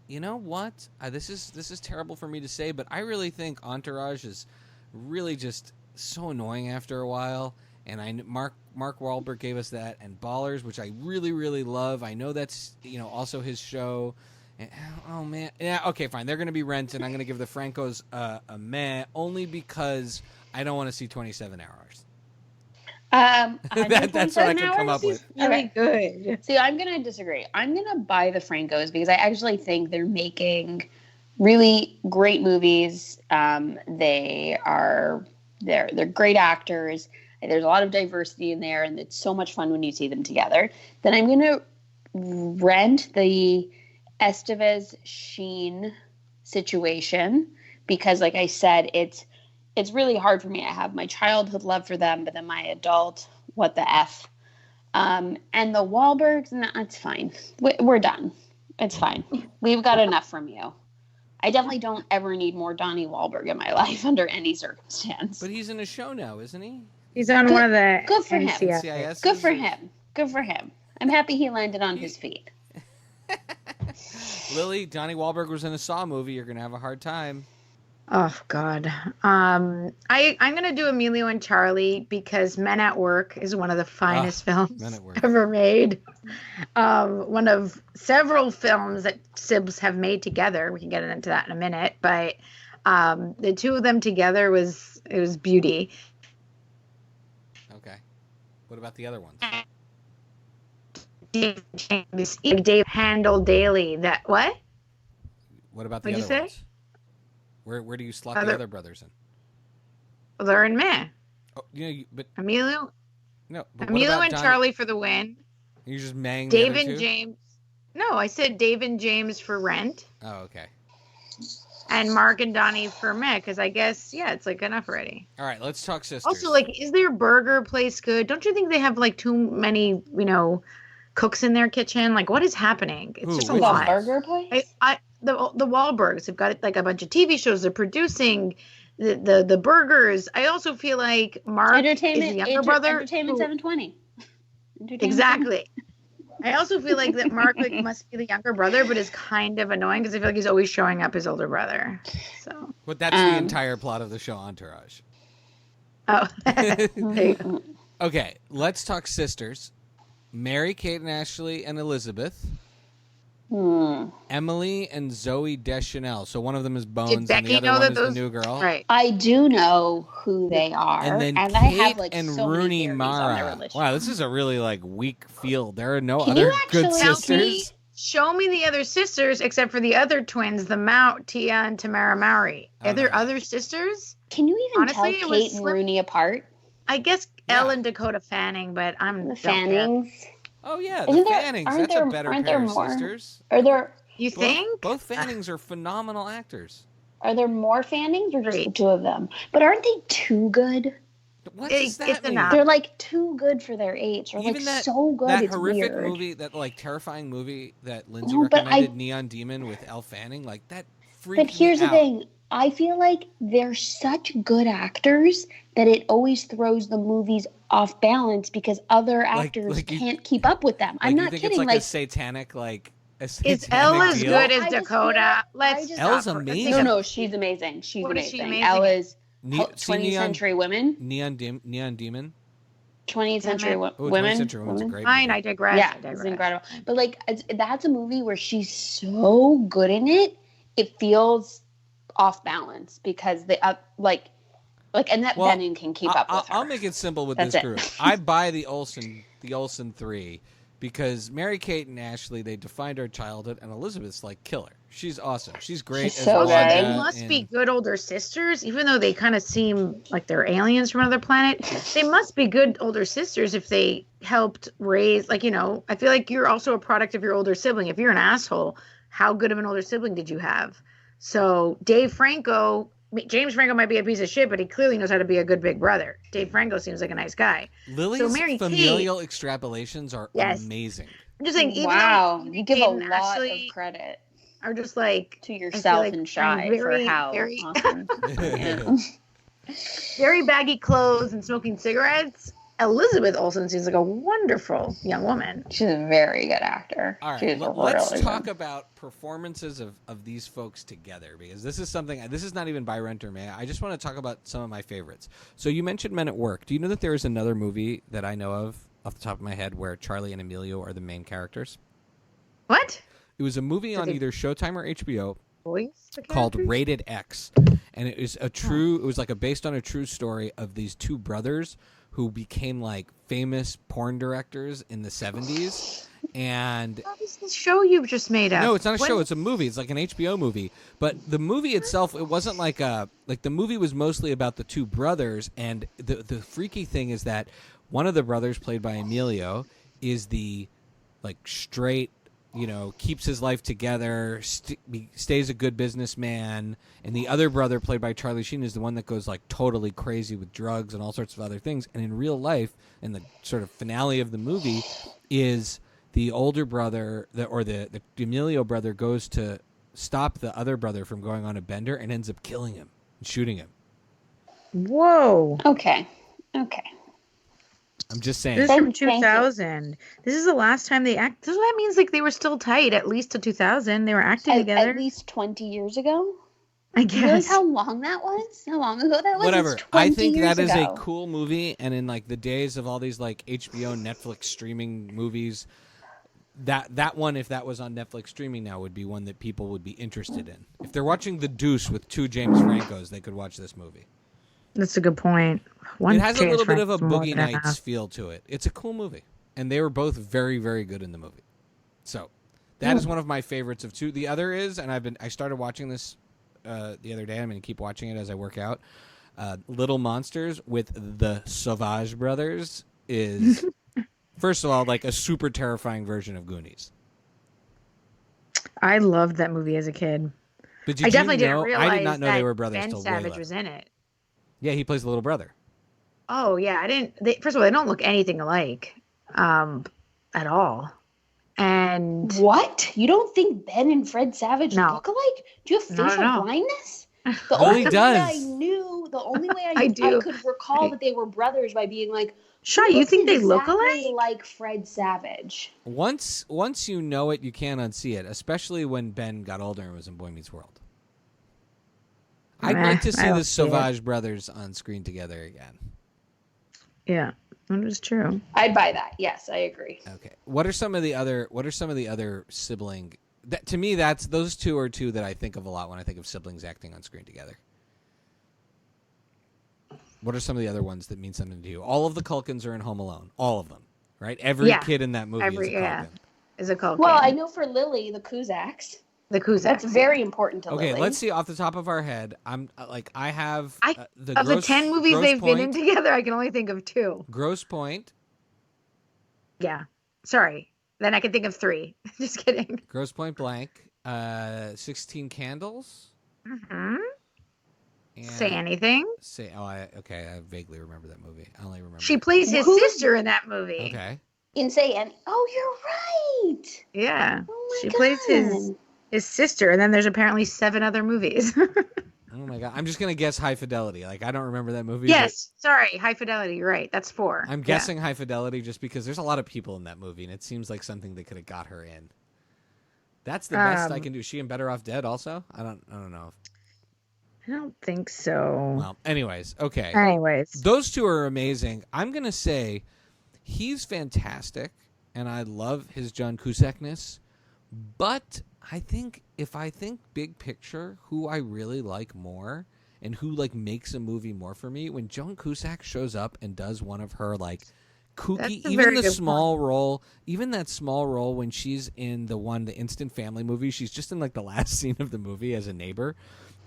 Speaker 1: You know what? This is terrible for me to say, but I really think Entourage is really just so annoying after a while. And Mark Wahlberg gave us that, and Ballers, which I really, really love. I know that's also his show. And, oh man, yeah, okay, fine. They're going to be Rent, and I'm going to give the Francos a meh, only because I don't want to see 27 Hours. That's what I can come up with.
Speaker 2: Really good.
Speaker 3: See, I'm going to disagree. I'm going to buy the Francos because I actually think they're making really great movies. They're great actors. There's a lot of diversity in there, and it's so much fun when you see them together. Then I'm going to rent the Estevez Sheen situation because, like I said, it's really hard for me. I have my childhood love for them, but then my adult, what the F. And the Wahlbergs, it's fine. We're done. It's fine. We've got enough from you. I definitely don't ever need more Donnie Wahlberg in my life under any circumstance.
Speaker 1: But he's in a show now, isn't he?
Speaker 2: He's on one of the
Speaker 3: good for him.
Speaker 1: NCIS.
Speaker 3: Good for him. Good for him. I'm happy he landed on his feet.
Speaker 1: Lily, Donnie Wahlberg was in a Saw movie. You're going to have a hard time.
Speaker 2: Oh God. I'm gonna do Emilio and Charlie because Men at Work is one of the finest
Speaker 1: Men
Speaker 2: films
Speaker 1: at Work.
Speaker 2: ever made. One of several films that Sibs have made together. We can get into that in a minute, but the two of them together was beauty.
Speaker 1: Okay. What about the other ones?
Speaker 2: Dave Handel Daily. That what?
Speaker 1: What about the
Speaker 2: What'd
Speaker 1: other
Speaker 2: you
Speaker 1: ones?
Speaker 2: say?
Speaker 1: Where do you slot the other brothers in?
Speaker 2: They're in Meh.
Speaker 1: Oh, but
Speaker 2: Emilio.
Speaker 1: No. But
Speaker 2: Emilio and Charlie for the win.
Speaker 1: You're just mang
Speaker 2: Dave
Speaker 1: the other
Speaker 2: and
Speaker 1: two?
Speaker 2: James. No, I said Dave and James for Rent.
Speaker 1: Oh, okay.
Speaker 2: And Mark and Donnie for Meh, because I guess, it's like enough already.
Speaker 1: All right, let's talk sisters.
Speaker 2: Also, like, is their burger place good? Don't you think they have, like, too many, cooks in their kitchen? Like, what is happening? It's just a lot.
Speaker 3: Burger place?
Speaker 2: The Wahlbergs have got, like, a bunch of TV shows. They're producing the burgers. I also feel like Mark is the younger brother.
Speaker 3: Entertainment 720.
Speaker 2: Exactly. I also feel like that Mark must be the younger brother, but is kind of annoying because I feel like he's always showing up his older brother. So.
Speaker 1: But that's the entire plot of the show Entourage.
Speaker 2: Oh. There you go.
Speaker 1: Okay, let's talk sisters. Mary, Kate, and Ashley, and Elizabeth. Emily and Zoe Deschanel. So one of them is Bones, and the other one is the new girl.
Speaker 2: Right.
Speaker 3: I do know who they are,
Speaker 1: and then
Speaker 3: Kate
Speaker 1: I have,
Speaker 3: and
Speaker 1: so Rooney Mara. Wow, this is a really weak field. There are no other good sisters.
Speaker 2: Show me the other sisters, except for the other twins, the Mount, Tia and Tamara Mowry. Are there other sisters?
Speaker 3: Can you even tell Kate and Rooney apart?
Speaker 2: I guess Elle and Dakota Fanning, but I'm
Speaker 3: the Fannings.
Speaker 1: Oh yeah, the Fannings. That's a better pair of sisters.
Speaker 3: Are there?
Speaker 2: You think?
Speaker 1: Both Fannings are phenomenal actors.
Speaker 3: Are there more Fannings or just the two of them? But aren't they too good?
Speaker 1: What does that mean?
Speaker 3: They're too good for their age. They're so good.
Speaker 1: That
Speaker 3: it's
Speaker 1: horrific
Speaker 3: weird.
Speaker 1: movie, that terrifying movie that Lindsay recommended, Neon Demon with Elle Fanning, that freaked me out.
Speaker 3: But here's the thing. I feel like they're such good actors that it always throws the movies off balance because other actors can't keep up with them. I'm not kidding.
Speaker 1: It's a satanic
Speaker 2: Is Elle as good as Dakota?
Speaker 1: Elle's amazing.
Speaker 3: No, she's amazing. She's amazing.
Speaker 2: She
Speaker 3: Elle is 20th Century Women.
Speaker 1: Neon Demon.
Speaker 3: 20th Century Women.
Speaker 1: 20th Century Women's a great movie.
Speaker 2: Fine, I digress.
Speaker 3: Yeah, it's incredible. But that's a movie where she's so good in it. It feels off balance because they Annette Bening can keep up with her.
Speaker 1: I'll make it simple with this group. I buy the Olsen 3 because Mary, Kate, and Ashley, they defined our childhood, and Elizabeth's killer. She's awesome. She's great.
Speaker 3: She's so good.
Speaker 2: They must be good older sisters, even though they kind of seem like they're aliens from another planet. They must be good older sisters if they helped raise, I feel like you're also a product of your older sibling. If you're an asshole, how good of an older sibling did you have? So James Franco might be a piece of shit, but he clearly knows how to be a good big brother. Dave Franco seems like a nice guy.
Speaker 1: Lily's familial extrapolations are amazing.
Speaker 2: I'm just saying,
Speaker 3: you give a lot of credit.
Speaker 2: Are just
Speaker 3: to yourself and Shy for how awesome.
Speaker 2: Very baggy clothes and smoking cigarettes. Elizabeth Olsen seems like a wonderful young woman.
Speaker 3: She's a very good actor.
Speaker 1: All right, let's talk about performances of these folks together, because this is not even by Rent or May. I just want to talk about some of my favorites. So you mentioned Men at Work. Do you know that there is another movie that I know of off the top of my head where Charlie and Emilio are the main characters?
Speaker 2: What?
Speaker 1: It was a movie on either Showtime or HBO called Rated X, and it was based on a true story of these two brothers who became famous porn directors in the 70s. And
Speaker 2: what is this show you've just made up?
Speaker 1: No, it's not a show. It's a movie. It's like an HBO movie. But the movie itself, it wasn't the movie was mostly about the two brothers. And the freaky thing is that one of the brothers, played by Emilio, is the straight, keeps his life together, stays a good businessman, and the other brother, played by Charlie Sheen, is the one that goes totally crazy with drugs and all sorts of other things. And in real life, in the sort of finale of the movie, is the older brother, the Emilio brother, goes to stop the other brother from going on a bender and ends up killing him and shooting him.
Speaker 2: Whoa.
Speaker 3: Okay.
Speaker 1: I'm just saying.
Speaker 2: This is from 2000. This is the last time they act. So that means they were still tight, at least to 2000. They were acting together.
Speaker 3: At least 20 years ago?
Speaker 2: I
Speaker 3: You realize
Speaker 2: guess.
Speaker 3: how long that was? How long ago that was?
Speaker 1: Whatever.
Speaker 3: It's 20
Speaker 1: I think
Speaker 3: years
Speaker 1: that is
Speaker 3: ago.
Speaker 1: a cool movie, and in like the days of all these like HBO, Netflix streaming movies, that one, if that was on Netflix streaming now, would be one that people would be interested in. If they're watching The Deuce with 2 James Francos, they could watch this movie.
Speaker 2: That's a good point.
Speaker 1: It has a little bit of a Boogie Nights feel to it. It's a cool movie, and they were both very, very good in the movie. So that is one of my favorites of 2. The other is, and I started watching this the other day. I'm going to keep watching it as I work out. Little Monsters with the Sauvage Brothers is, first of all, like a super terrifying version of Goonies.
Speaker 2: I loved that movie as a kid.
Speaker 1: But
Speaker 2: I definitely didn't realize
Speaker 1: I did not know
Speaker 2: that
Speaker 1: they were brothers
Speaker 2: Ben
Speaker 1: till
Speaker 2: Savage
Speaker 1: way
Speaker 2: was
Speaker 1: later.
Speaker 2: in it.
Speaker 1: Yeah, he plays the little brother.
Speaker 2: Oh yeah, I didn't. First of all, they don't look anything alike, at all. And
Speaker 3: What? You don't think Ben and Fred Savage
Speaker 2: No.
Speaker 3: look alike? Do you have
Speaker 2: No,
Speaker 3: facial
Speaker 2: no.
Speaker 3: blindness? The
Speaker 1: Well,
Speaker 3: only
Speaker 1: he
Speaker 3: way
Speaker 1: does.
Speaker 3: the only way
Speaker 2: I
Speaker 3: I
Speaker 2: do.
Speaker 3: could recall that they were brothers by being like,
Speaker 2: Shaw,
Speaker 3: "Who
Speaker 2: you think
Speaker 3: looks
Speaker 2: they look
Speaker 3: exactly
Speaker 2: alike?
Speaker 3: like Fred Savage?"
Speaker 1: Once you know it, you can't unsee it, especially when Ben got older and was in Boy Meets World. I'd like to
Speaker 2: I
Speaker 1: see
Speaker 2: don't
Speaker 1: the
Speaker 2: see it.
Speaker 1: Sauvage Brothers on screen together again.
Speaker 2: Yeah, that is true.
Speaker 3: I'd buy that. Yes, I agree.
Speaker 1: Okay. What are some of the other sibling that, to me, that's those 2 are 2 that I think of a lot when I think of siblings acting on screen together. What are some of the other ones that mean something to you? All of the Culkins are in Home Alone. All of them, right? Every
Speaker 2: Yeah.
Speaker 1: kid in that movie is a Culkin.
Speaker 2: Is a Culkin.
Speaker 3: Well, I know for Lily, the Kuzaks,
Speaker 2: the Kuzaks.
Speaker 3: that's very important to
Speaker 1: Okay,
Speaker 3: Lily.
Speaker 1: let's see off the top of our head. I have
Speaker 2: Of the 10 movies they've been in together, I can only think of 2.
Speaker 1: Grosse Pointe.
Speaker 2: Yeah. Sorry. Then I can think of 3. Just kidding.
Speaker 1: Grosse Pointe Blank. 16 Candles.
Speaker 2: Mm-hmm.
Speaker 1: And
Speaker 2: Say anything.
Speaker 1: I vaguely remember that movie. I only remember.
Speaker 2: She plays his
Speaker 3: Who-
Speaker 2: sister in that movie.
Speaker 1: Okay.
Speaker 3: In Say Any. Oh, you're right.
Speaker 2: Yeah.
Speaker 3: Oh my
Speaker 2: She
Speaker 3: God.
Speaker 2: plays his sister, and then there's apparently 7 other movies.
Speaker 1: Oh my god. I'm just gonna guess High Fidelity. Like I don't remember that movie.
Speaker 2: Yes. Sorry. High Fidelity. You're right. That's 4.
Speaker 1: but I'm guessing High Fidelity just because there's a lot of people in that movie, and it seems like something that could have got her in. That's the best I can do. Is she in Better Off Dead also? I don't know.
Speaker 2: I don't think so.
Speaker 1: Well, anyways, okay.
Speaker 2: Anyways.
Speaker 1: Those 2 are amazing. I'm going to say he's fantastic, and I love his John Cusackness. But I think if I think big picture, who I really like more and who like makes a movie more for me, when Joan Cusack shows up and does one of her like kooky,
Speaker 2: That's a
Speaker 1: even
Speaker 2: very
Speaker 1: the
Speaker 2: good
Speaker 1: small role, even that small role when she's in the Instant Family movie, she's just in like the last scene of the movie as a neighbor.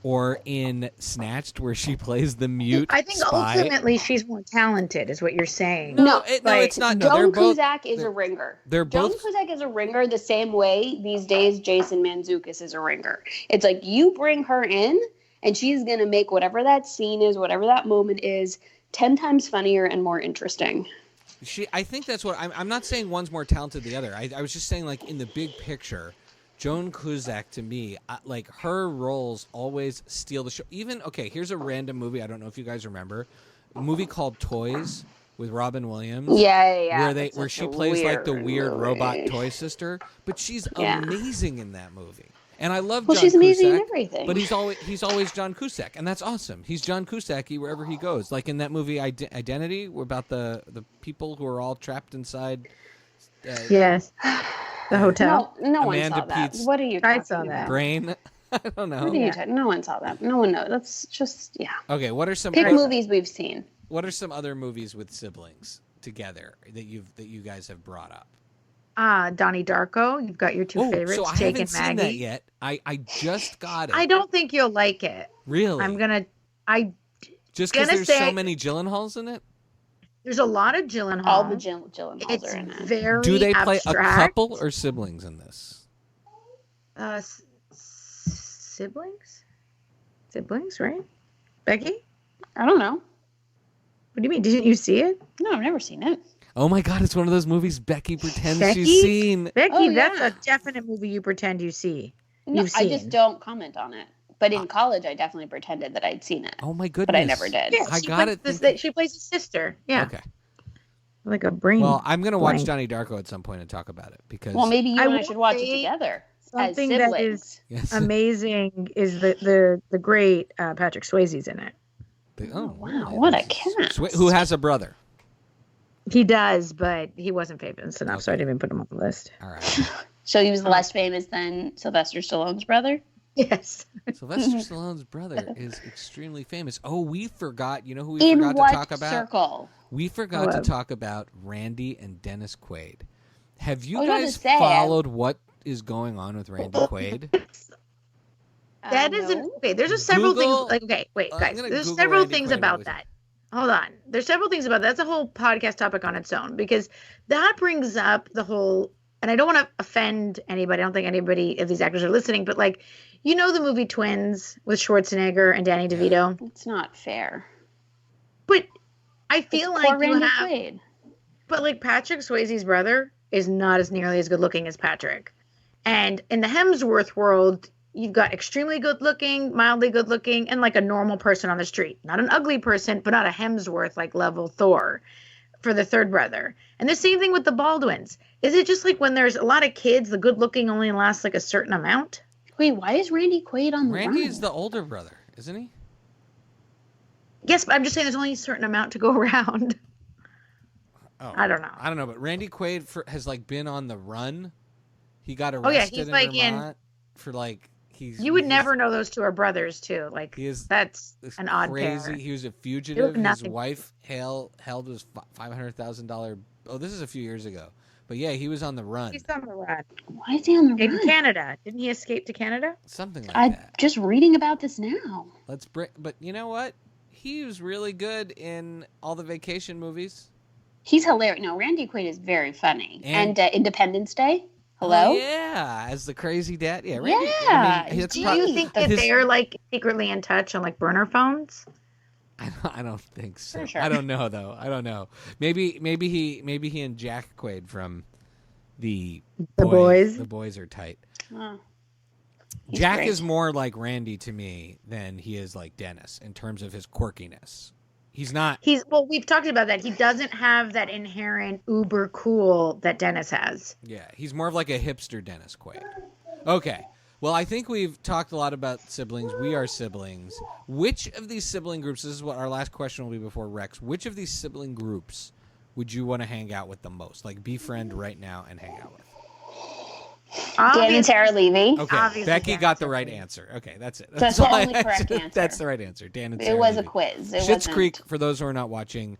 Speaker 1: Or in Snatched, where she plays the mute
Speaker 2: I think
Speaker 1: spy.
Speaker 2: ultimately she's more talented, is what you're saying.
Speaker 3: No,
Speaker 1: it's not. No, they're
Speaker 3: Joan
Speaker 1: both.
Speaker 3: Cusack is a ringer.
Speaker 1: They're
Speaker 3: Joan
Speaker 1: both.
Speaker 3: Cusack is a ringer the same way these days Jason Mantzoukas is a ringer. It's like you bring her in, and she's going to make whatever that scene is, whatever that moment is, 10 times funnier and more interesting.
Speaker 1: I think that's what I'm not saying one's more talented than the other. I was just saying, like, in the big picture, Joan Cusack, to me, like, her roles always steal the show. Even, okay, here's a random movie. I don't know if you guys remember. A movie called Toys with Robin Williams.
Speaker 3: Yeah.
Speaker 1: Where she plays, like, the weird
Speaker 3: movie.
Speaker 1: robot toy sister. But she's
Speaker 3: Yeah.
Speaker 1: amazing in that movie. And I love
Speaker 3: Well,
Speaker 1: John
Speaker 3: she's amazing in
Speaker 1: Cusack,
Speaker 3: everything.
Speaker 1: but he's always John Cusack, and that's awesome. He's John Cusack wherever he goes. Like in that movie Identity, about the people who are all trapped inside.
Speaker 2: Yes. The hotel.
Speaker 3: No one
Speaker 1: Amanda
Speaker 3: saw that.
Speaker 1: Pete's
Speaker 3: What are you talking
Speaker 2: I saw that.
Speaker 3: about?
Speaker 1: Brain. I don't know.
Speaker 3: What are you talking? No one saw that. No one knows. That's just, yeah.
Speaker 1: Okay, what are some
Speaker 3: Pick movies we've seen.
Speaker 1: What are some other movies with siblings together that you guys have brought up?
Speaker 2: Donnie Darko. You've got your 2 favorites,
Speaker 1: so I
Speaker 2: Jake
Speaker 1: haven't
Speaker 2: and
Speaker 1: seen
Speaker 2: Maggie.
Speaker 1: that yet. I just got it.
Speaker 2: I don't think you'll like it.
Speaker 1: Really. Just because
Speaker 2: gonna
Speaker 1: there's so
Speaker 2: say-
Speaker 1: many Gyllenhaals in it.
Speaker 2: There's a lot of Gyllenhaal.
Speaker 3: All the Gyllenhaals
Speaker 2: It's
Speaker 3: are in it.
Speaker 2: very
Speaker 1: Do they play
Speaker 2: abstract.
Speaker 1: a couple or siblings in this?
Speaker 2: Siblings? Siblings, right? Becky?
Speaker 3: I don't know.
Speaker 2: What do you mean? Didn't you see it?
Speaker 3: No, I've never seen it.
Speaker 1: Oh my God! It's one of those movies Becky pretends
Speaker 2: Becky?
Speaker 1: she's seen.
Speaker 2: Becky,
Speaker 3: Oh,
Speaker 2: that's
Speaker 3: yeah.
Speaker 2: a definite movie you pretend you see.
Speaker 3: No,
Speaker 2: You've
Speaker 3: I just
Speaker 2: seen.
Speaker 3: don't comment on it. But in college, I definitely pretended that I'd seen it.
Speaker 1: Oh my goodness!
Speaker 3: But I never did.
Speaker 2: Yeah,
Speaker 1: I
Speaker 2: she
Speaker 1: got
Speaker 2: plays
Speaker 1: it.
Speaker 2: this- she plays his sister. Yeah.
Speaker 1: Okay.
Speaker 2: Like a brain.
Speaker 1: Well, I'm gonna watch
Speaker 2: blank.
Speaker 1: Donnie Darko at some point and talk about it because
Speaker 3: Well, maybe you
Speaker 2: I
Speaker 3: and I
Speaker 2: will
Speaker 3: should watch it
Speaker 2: say-
Speaker 3: together.
Speaker 2: Something that is amazing is the great Patrick Swayze's in it.
Speaker 3: Oh wow, what a cast!
Speaker 1: Who has a brother?
Speaker 2: He does, but he wasn't famous enough, so I didn't even put him on the list.
Speaker 1: All right.
Speaker 3: So he was less famous than Sylvester Stallone's brother?
Speaker 2: Yes.
Speaker 1: Sylvester Stallone's brother is extremely famous. Oh, we forgot. You know who we forgot to talk about?
Speaker 3: Circle?
Speaker 1: We forgot to talk about Randy and Dennis Quaid. Have you guys followed what is going on with Randy Quaid?
Speaker 2: That isn't okay. There's several things. Like, okay, wait, guys. There's several things about that. Hold on. There's several things about that. That's a whole podcast topic on its own, because that brings up the whole. And I don't want to offend anybody. I don't think anybody of these actors are listening, but like, you know, the movie Twins with Schwarzenegger and Danny DeVito.
Speaker 3: It's not fair.
Speaker 2: But I feel like
Speaker 3: Randy Quaid.
Speaker 2: But like Patrick Swayze's brother is not as nearly as good looking as Patrick. And in the Hemsworth world, you've got extremely good looking, mildly good looking, and like a normal person on the street. Not an ugly person, but not a Hemsworth like level Thor for the third brother. And the same thing with the Baldwins. Is it just like when there's a lot of kids, the good looking only lasts like a certain amount?
Speaker 3: Wait, why is Randy Quaid on the
Speaker 1: Randy
Speaker 3: run?
Speaker 1: is the older brother, isn't he?
Speaker 2: Yes, but I'm just saying there's only a certain amount to go around.
Speaker 1: Oh,
Speaker 2: I don't know.
Speaker 1: I don't know, but Randy Quaid has like been on the run. He got arrested
Speaker 2: he's
Speaker 1: in
Speaker 2: like
Speaker 1: Vermont for like
Speaker 2: You would never know those two are brothers too. Like that's an odd pair.
Speaker 1: He was a fugitive. His wife held his $500,000. Oh, this is a few years ago. But yeah, he was on the run.
Speaker 2: He's on the run.
Speaker 3: Why is he on the run?
Speaker 2: In Canada. Didn't he escape to Canada?
Speaker 1: Something like
Speaker 3: I'm
Speaker 1: that.
Speaker 3: just reading about this now.
Speaker 1: But you know what? He was really good in all the vacation movies.
Speaker 3: He's hilarious. No, Randy Quaid is very funny. And Independence Day. Hello?
Speaker 1: Oh, yeah, as the crazy dad. Yeah, Randy,
Speaker 3: yeah.
Speaker 1: I mean,
Speaker 2: Do you think that they're like secretly in touch on like burner phones?
Speaker 1: I don't think so.
Speaker 3: Sure.
Speaker 1: I don't know though. I don't know. Maybe he and Jack Quaid from the
Speaker 2: Boys.
Speaker 1: The Boys are tight.
Speaker 3: Oh,
Speaker 1: Jack
Speaker 3: great.
Speaker 1: is more like Randy to me than he is like Dennis in terms of his quirkiness. He's not.
Speaker 2: Well, we've talked about that. He doesn't have that inherent uber cool that Dennis has.
Speaker 1: Yeah, he's more of like a hipster Dennis Quaid. Okay. Well, I think we've talked a lot about siblings. We are siblings. Which of these sibling groups, this is what our last question will be before Rex, which of these sibling groups would you want to hang out with the most? Like, befriend right now and hang out with?
Speaker 3: Dan and Tara Levy.
Speaker 1: Okay, obviously Becky got the right answer. Okay, that's it.
Speaker 3: That's the only correct answer.
Speaker 1: That's the right answer. Dan and Tara
Speaker 3: It was
Speaker 1: Levy.
Speaker 3: a quiz.
Speaker 1: Schitt's Creek, for those who are not watching,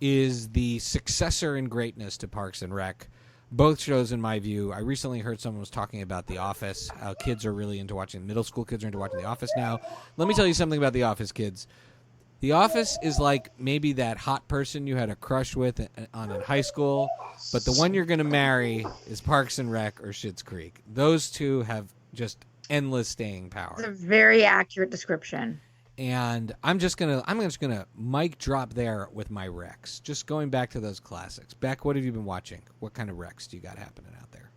Speaker 1: is the successor in greatness to Parks and Rec. Both shows, in my view. I recently heard someone was talking about The Office. How kids are really into watching. Middle school kids are into watching The Office now. Let me tell you something about The Office, kids. The Office is like maybe that hot person you had a crush with in high school, but the one you're going to marry is Parks and Rec or Schitt's Creek. Those two have just endless staying power.
Speaker 2: It's a very accurate description.
Speaker 1: And I'm just gonna mic drop there with my Rex. Just going back to those classics. Beck, what have you been watching? What kind of Rex do you got happening out there?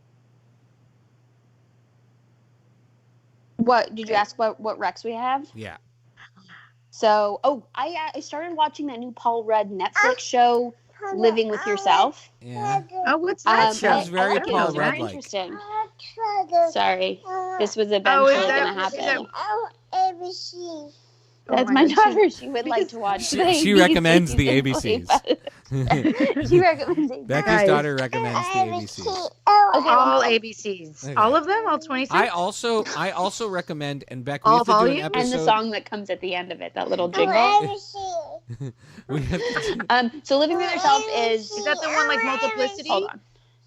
Speaker 3: What did you ask? What Rex we have?
Speaker 1: Yeah.
Speaker 3: So, I started watching that new Paul Rudd Netflix show, Living with Yourself.
Speaker 1: Yeah.
Speaker 2: Oh, what's that show?
Speaker 1: Sounds very Paul Rudd
Speaker 3: very
Speaker 1: like.
Speaker 3: Interesting. Sorry, this was eventually going to happen.
Speaker 4: ABC.
Speaker 3: That's my daughter. She would like to watch.
Speaker 1: She recommends the ABCs.
Speaker 3: She recommends ABCs.
Speaker 1: Becky's daughter recommends the ABCs.
Speaker 2: All ABCs.
Speaker 1: Okay.
Speaker 2: All of them? All 26?
Speaker 1: I also recommend, and Beck, we
Speaker 2: All
Speaker 1: have to do an
Speaker 2: volume?
Speaker 1: episode.
Speaker 3: And the song that comes at the end of it, that little jingle.
Speaker 1: We have to,
Speaker 3: So Living with Yourself is
Speaker 2: that the one like Multiplicity?
Speaker 3: Hold on.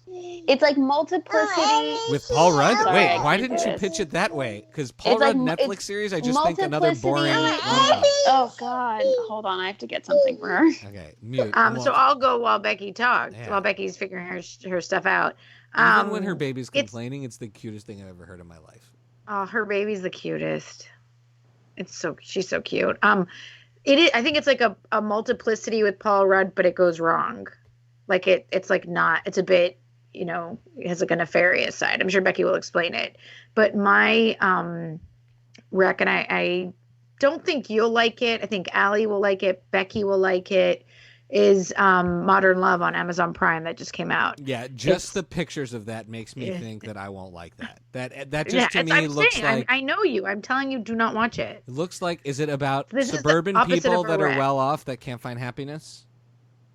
Speaker 3: It's like Multiplicity.
Speaker 1: with Paul Rudd?
Speaker 3: Sorry,
Speaker 1: Wait,
Speaker 3: I
Speaker 1: why
Speaker 3: can't
Speaker 1: didn't
Speaker 3: do
Speaker 1: you
Speaker 3: this.
Speaker 1: pitch it that way? Because Paul
Speaker 3: It's like-
Speaker 1: Rudd Netflix
Speaker 3: it's
Speaker 1: series, I just think another boring.
Speaker 3: Multiplicity. Oh God! Hold on, I have to get something for her.
Speaker 1: Okay, mute.
Speaker 2: So I'll go while Becky talks,
Speaker 1: Yeah.
Speaker 2: while Becky's figuring her stuff out.
Speaker 1: Even when her baby's complaining, it's the cutest thing I've ever heard in my life.
Speaker 2: Oh, her baby's the cutest. She's so cute. It is, I think it's like a Multiplicity with Paul Rudd, but it goes wrong. Like it's like not. It's a bit, it has like a nefarious side. I'm sure Becky will explain it. But my rec, and I don't think you'll like it. I think Allie will like it. Becky will like it. is Modern Love on Amazon Prime that just came out.
Speaker 1: Yeah, just the pictures of that makes me think that I won't like that. That just to me looks like...
Speaker 2: I know you. I'm telling you, do not watch it.
Speaker 1: It looks like, is it about
Speaker 2: This
Speaker 1: suburban
Speaker 2: is the opposite
Speaker 1: people
Speaker 2: of
Speaker 1: that are
Speaker 2: Arquettes.
Speaker 1: well off that can't find happiness?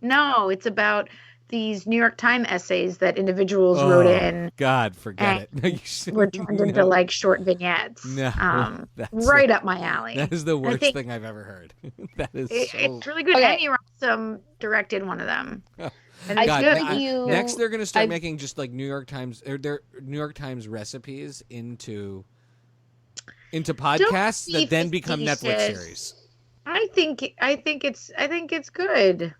Speaker 2: No, it's about these New York Times essays that individuals wrote in.
Speaker 1: God, forget it.
Speaker 2: Were turned into like short vignettes.
Speaker 1: No,
Speaker 2: right up my alley.
Speaker 1: That is the worst thing I've ever heard. That is
Speaker 2: it's really good.
Speaker 3: Okay.
Speaker 2: Annie Rossum directed one of them.
Speaker 1: Next, they're going to start making just like New York Times recipes into podcasts that then become Netflix series.
Speaker 2: I think it's good.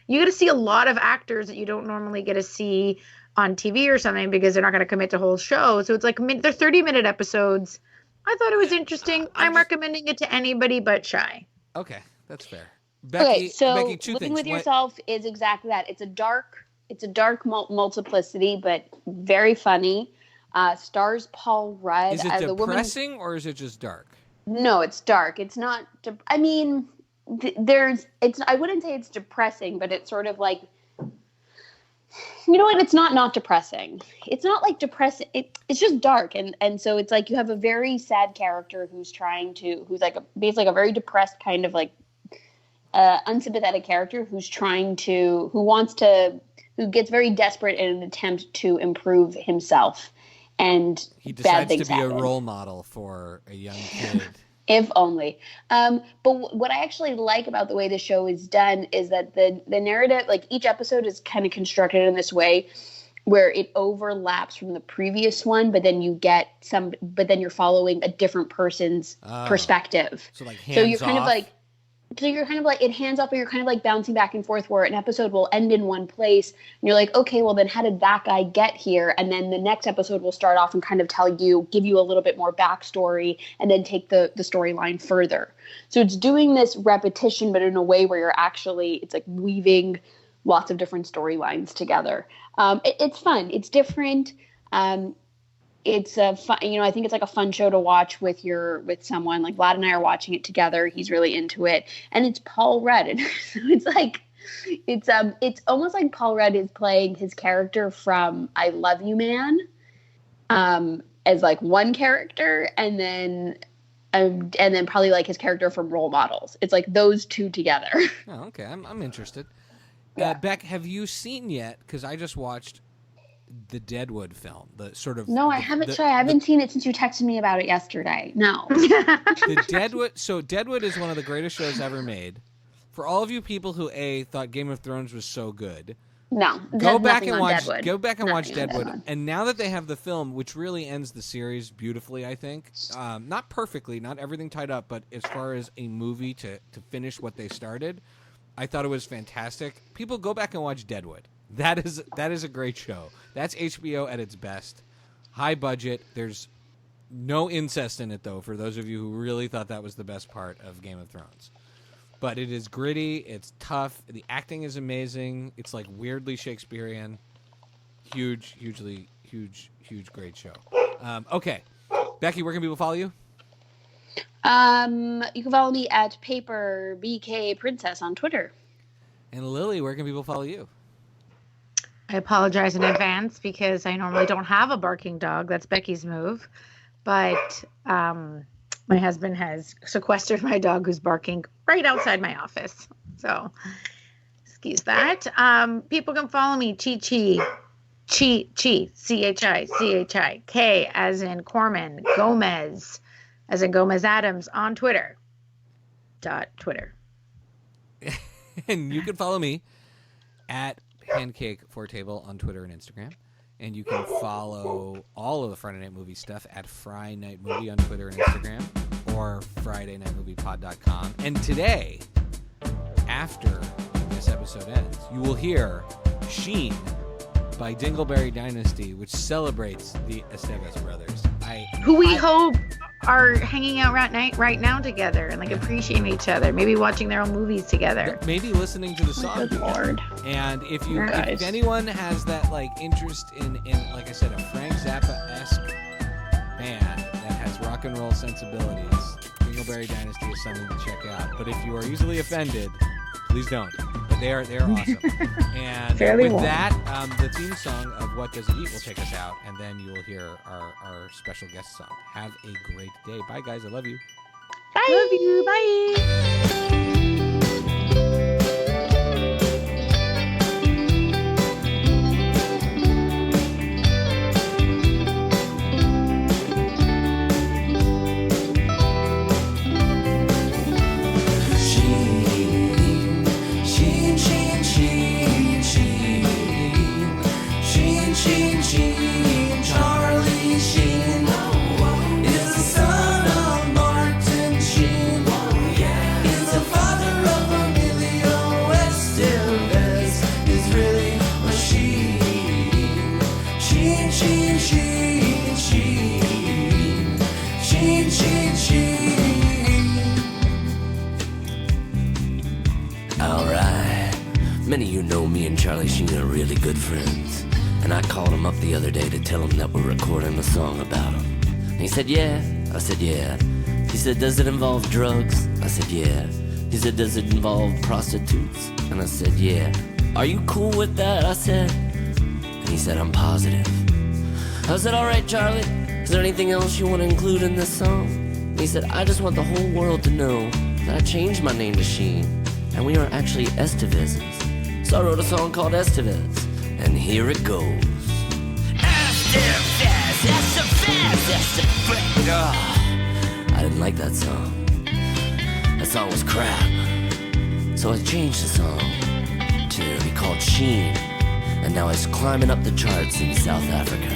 Speaker 2: You get to see a lot of actors that you don't normally get to see on TV or something because they're not going to commit to whole show. So it's like they're 30-minute episodes. I thought it was interesting. I'm recommending it to anybody but Shy.
Speaker 1: Okay, that's fair. Becky, two
Speaker 3: Living
Speaker 1: things.
Speaker 3: with Yourself is exactly that. It's a dark multiplicity, but very funny. Stars Paul Rudd
Speaker 1: as
Speaker 3: the woman.
Speaker 1: Is it depressing or is it just dark?
Speaker 3: No, it's dark. It's not. I mean, I wouldn't say it's depressing, but it's sort of like, you know what? It's not depressing. It's not like depressing. It's just dark, and so it's like you have a very sad character who's like basically a very depressed kind of like unsympathetic character who gets very desperate in an attempt to improve himself, and
Speaker 1: he decides to be
Speaker 3: happen.
Speaker 1: A role model for a young kid.
Speaker 3: If only. But what I actually like about the way the show is done is that the narrative, like each episode is kind of constructed in this way where it overlaps from the previous one, but then you're following a different person's perspective.
Speaker 1: So like
Speaker 3: you're kind of like it hands off, but you're kind of like bouncing back and forth where an episode will end in one place and you're like, okay, well then how did that guy get here? And then the next episode will start off and kind of give you a little bit more backstory and then take the storyline further. So it's doing this repetition, but in a way where it's like weaving lots of different storylines together. It's fun. It's different. It's a fun, I think it's like a fun show to watch with someone. Like Vlad and I are watching it together. He's really into it, and it's Paul Rudd. And so it's like, it's almost like Paul Rudd is playing his character from I Love You Man, as like one character, and then probably like his character from Role Models. It's like those two together.
Speaker 1: Oh, okay. I'm interested.
Speaker 3: Yeah.
Speaker 1: Beck, have you seen yet? Because I just watched the Deadwood film, the sort of...
Speaker 3: No, I haven't tried. I haven't seen it since you texted me about it yesterday. No.
Speaker 1: The Deadwood... So Deadwood is one of the greatest shows ever made. For all of you people who, thought Game of Thrones was so good...
Speaker 3: No.
Speaker 1: Go back and watch
Speaker 3: Nothing
Speaker 1: Deadwood. And now that they have the film, which really ends the series beautifully, I think. Not perfectly, not everything tied up, but as far as a movie to finish what they started, I thought it was fantastic. People, go back and watch Deadwood. That is a great show. That's HBO at its best. High budget. There's no incest in it, though, for those of you who really thought that was the best part of Game of Thrones. But it is gritty. It's tough. The acting is amazing. It's like weirdly Shakespearean. Huge, great show. Okay. Becky, where can people follow you?
Speaker 3: You can follow me at PaperBKPrincess on Twitter.
Speaker 1: And Lily, where can people follow you?
Speaker 2: I apologize in advance because I normally don't have a barking dog. That's Becky's move. But my husband has sequestered my dog who's barking right outside my office. So excuse that. People can follow me, Chi, C-H-I, as in Korman, Gomez, as in Gomez Adams on Twitter. Twitter.
Speaker 1: And you can follow me at Pancake4Table on Twitter and Instagram. And you can follow all of the Friday Night Movie stuff at Fry Night Movie on Twitter and Instagram or FridayNightMoviePod.com. And today, after this episode ends, you will hear Sheen by Dingleberry Dynasty, which celebrates the Estevez brothers.
Speaker 2: Who we hope are hanging out right now together and like appreciating each other, maybe watching their own movies together,
Speaker 1: maybe listening to the song.
Speaker 3: Good Lord.
Speaker 1: And if anyone has that like interest in like I said, a Frank Zappa-esque band that has rock and roll sensibilities, Dingleberry Dynasty is something to check out. But if you are easily offended, Please don't. But they are awesome. And
Speaker 2: Fairly
Speaker 1: with
Speaker 2: warm.
Speaker 1: that, the theme song of What Does It Eat will take us out, and then you will hear our special guest song. Have a great day. Bye, guys. I love you.
Speaker 2: Bye. Love you. Bye.
Speaker 5: Sheen, Charlie Sheen is the son of Martin Sheen. Is the father of Emilio Estevez. Is really a Sheen. Sheen, Sheen, Sheen, Sheen. Sheen, Sheen, Sheen. Alright. Many of you know me and Charlie Sheen are really good friends. And I called him up the other day to tell him that we're recording a song about him. And he said, yeah. I said, yeah. He said, does it involve drugs? I said, yeah. He said, does it involve prostitutes? And I said, yeah. Are you cool with that? I said. And he said, I'm positive. I said, all right, Charlie. Is there anything else you want to include in this song? And he said, I just want the whole world to know that I changed my name to Sheen. And we are actually Estevezes. So I wrote a song called Estevez. And here it goes. Estevez, Estevez, Estevez. I didn't like that song. That song was crap. So I changed the song to be called Sheen. And now it's climbing up the charts in South Africa.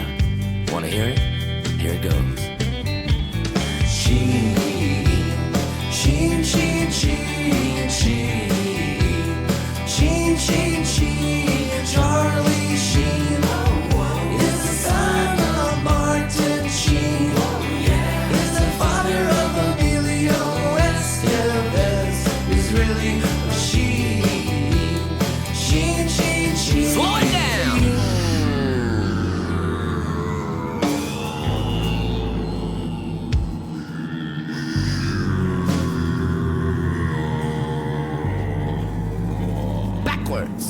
Speaker 5: Wanna hear it? Here it goes. Sheen, Sheen, Sheen, Sheen, Sheen. Sheen, Sheen, Sheen, Charlie Sheen is the son of Martin Sheen. Is the father of Emilio Estevez. Is really a Sheen. Sheen, Sheen, Sheen. Slow it down. Backwards.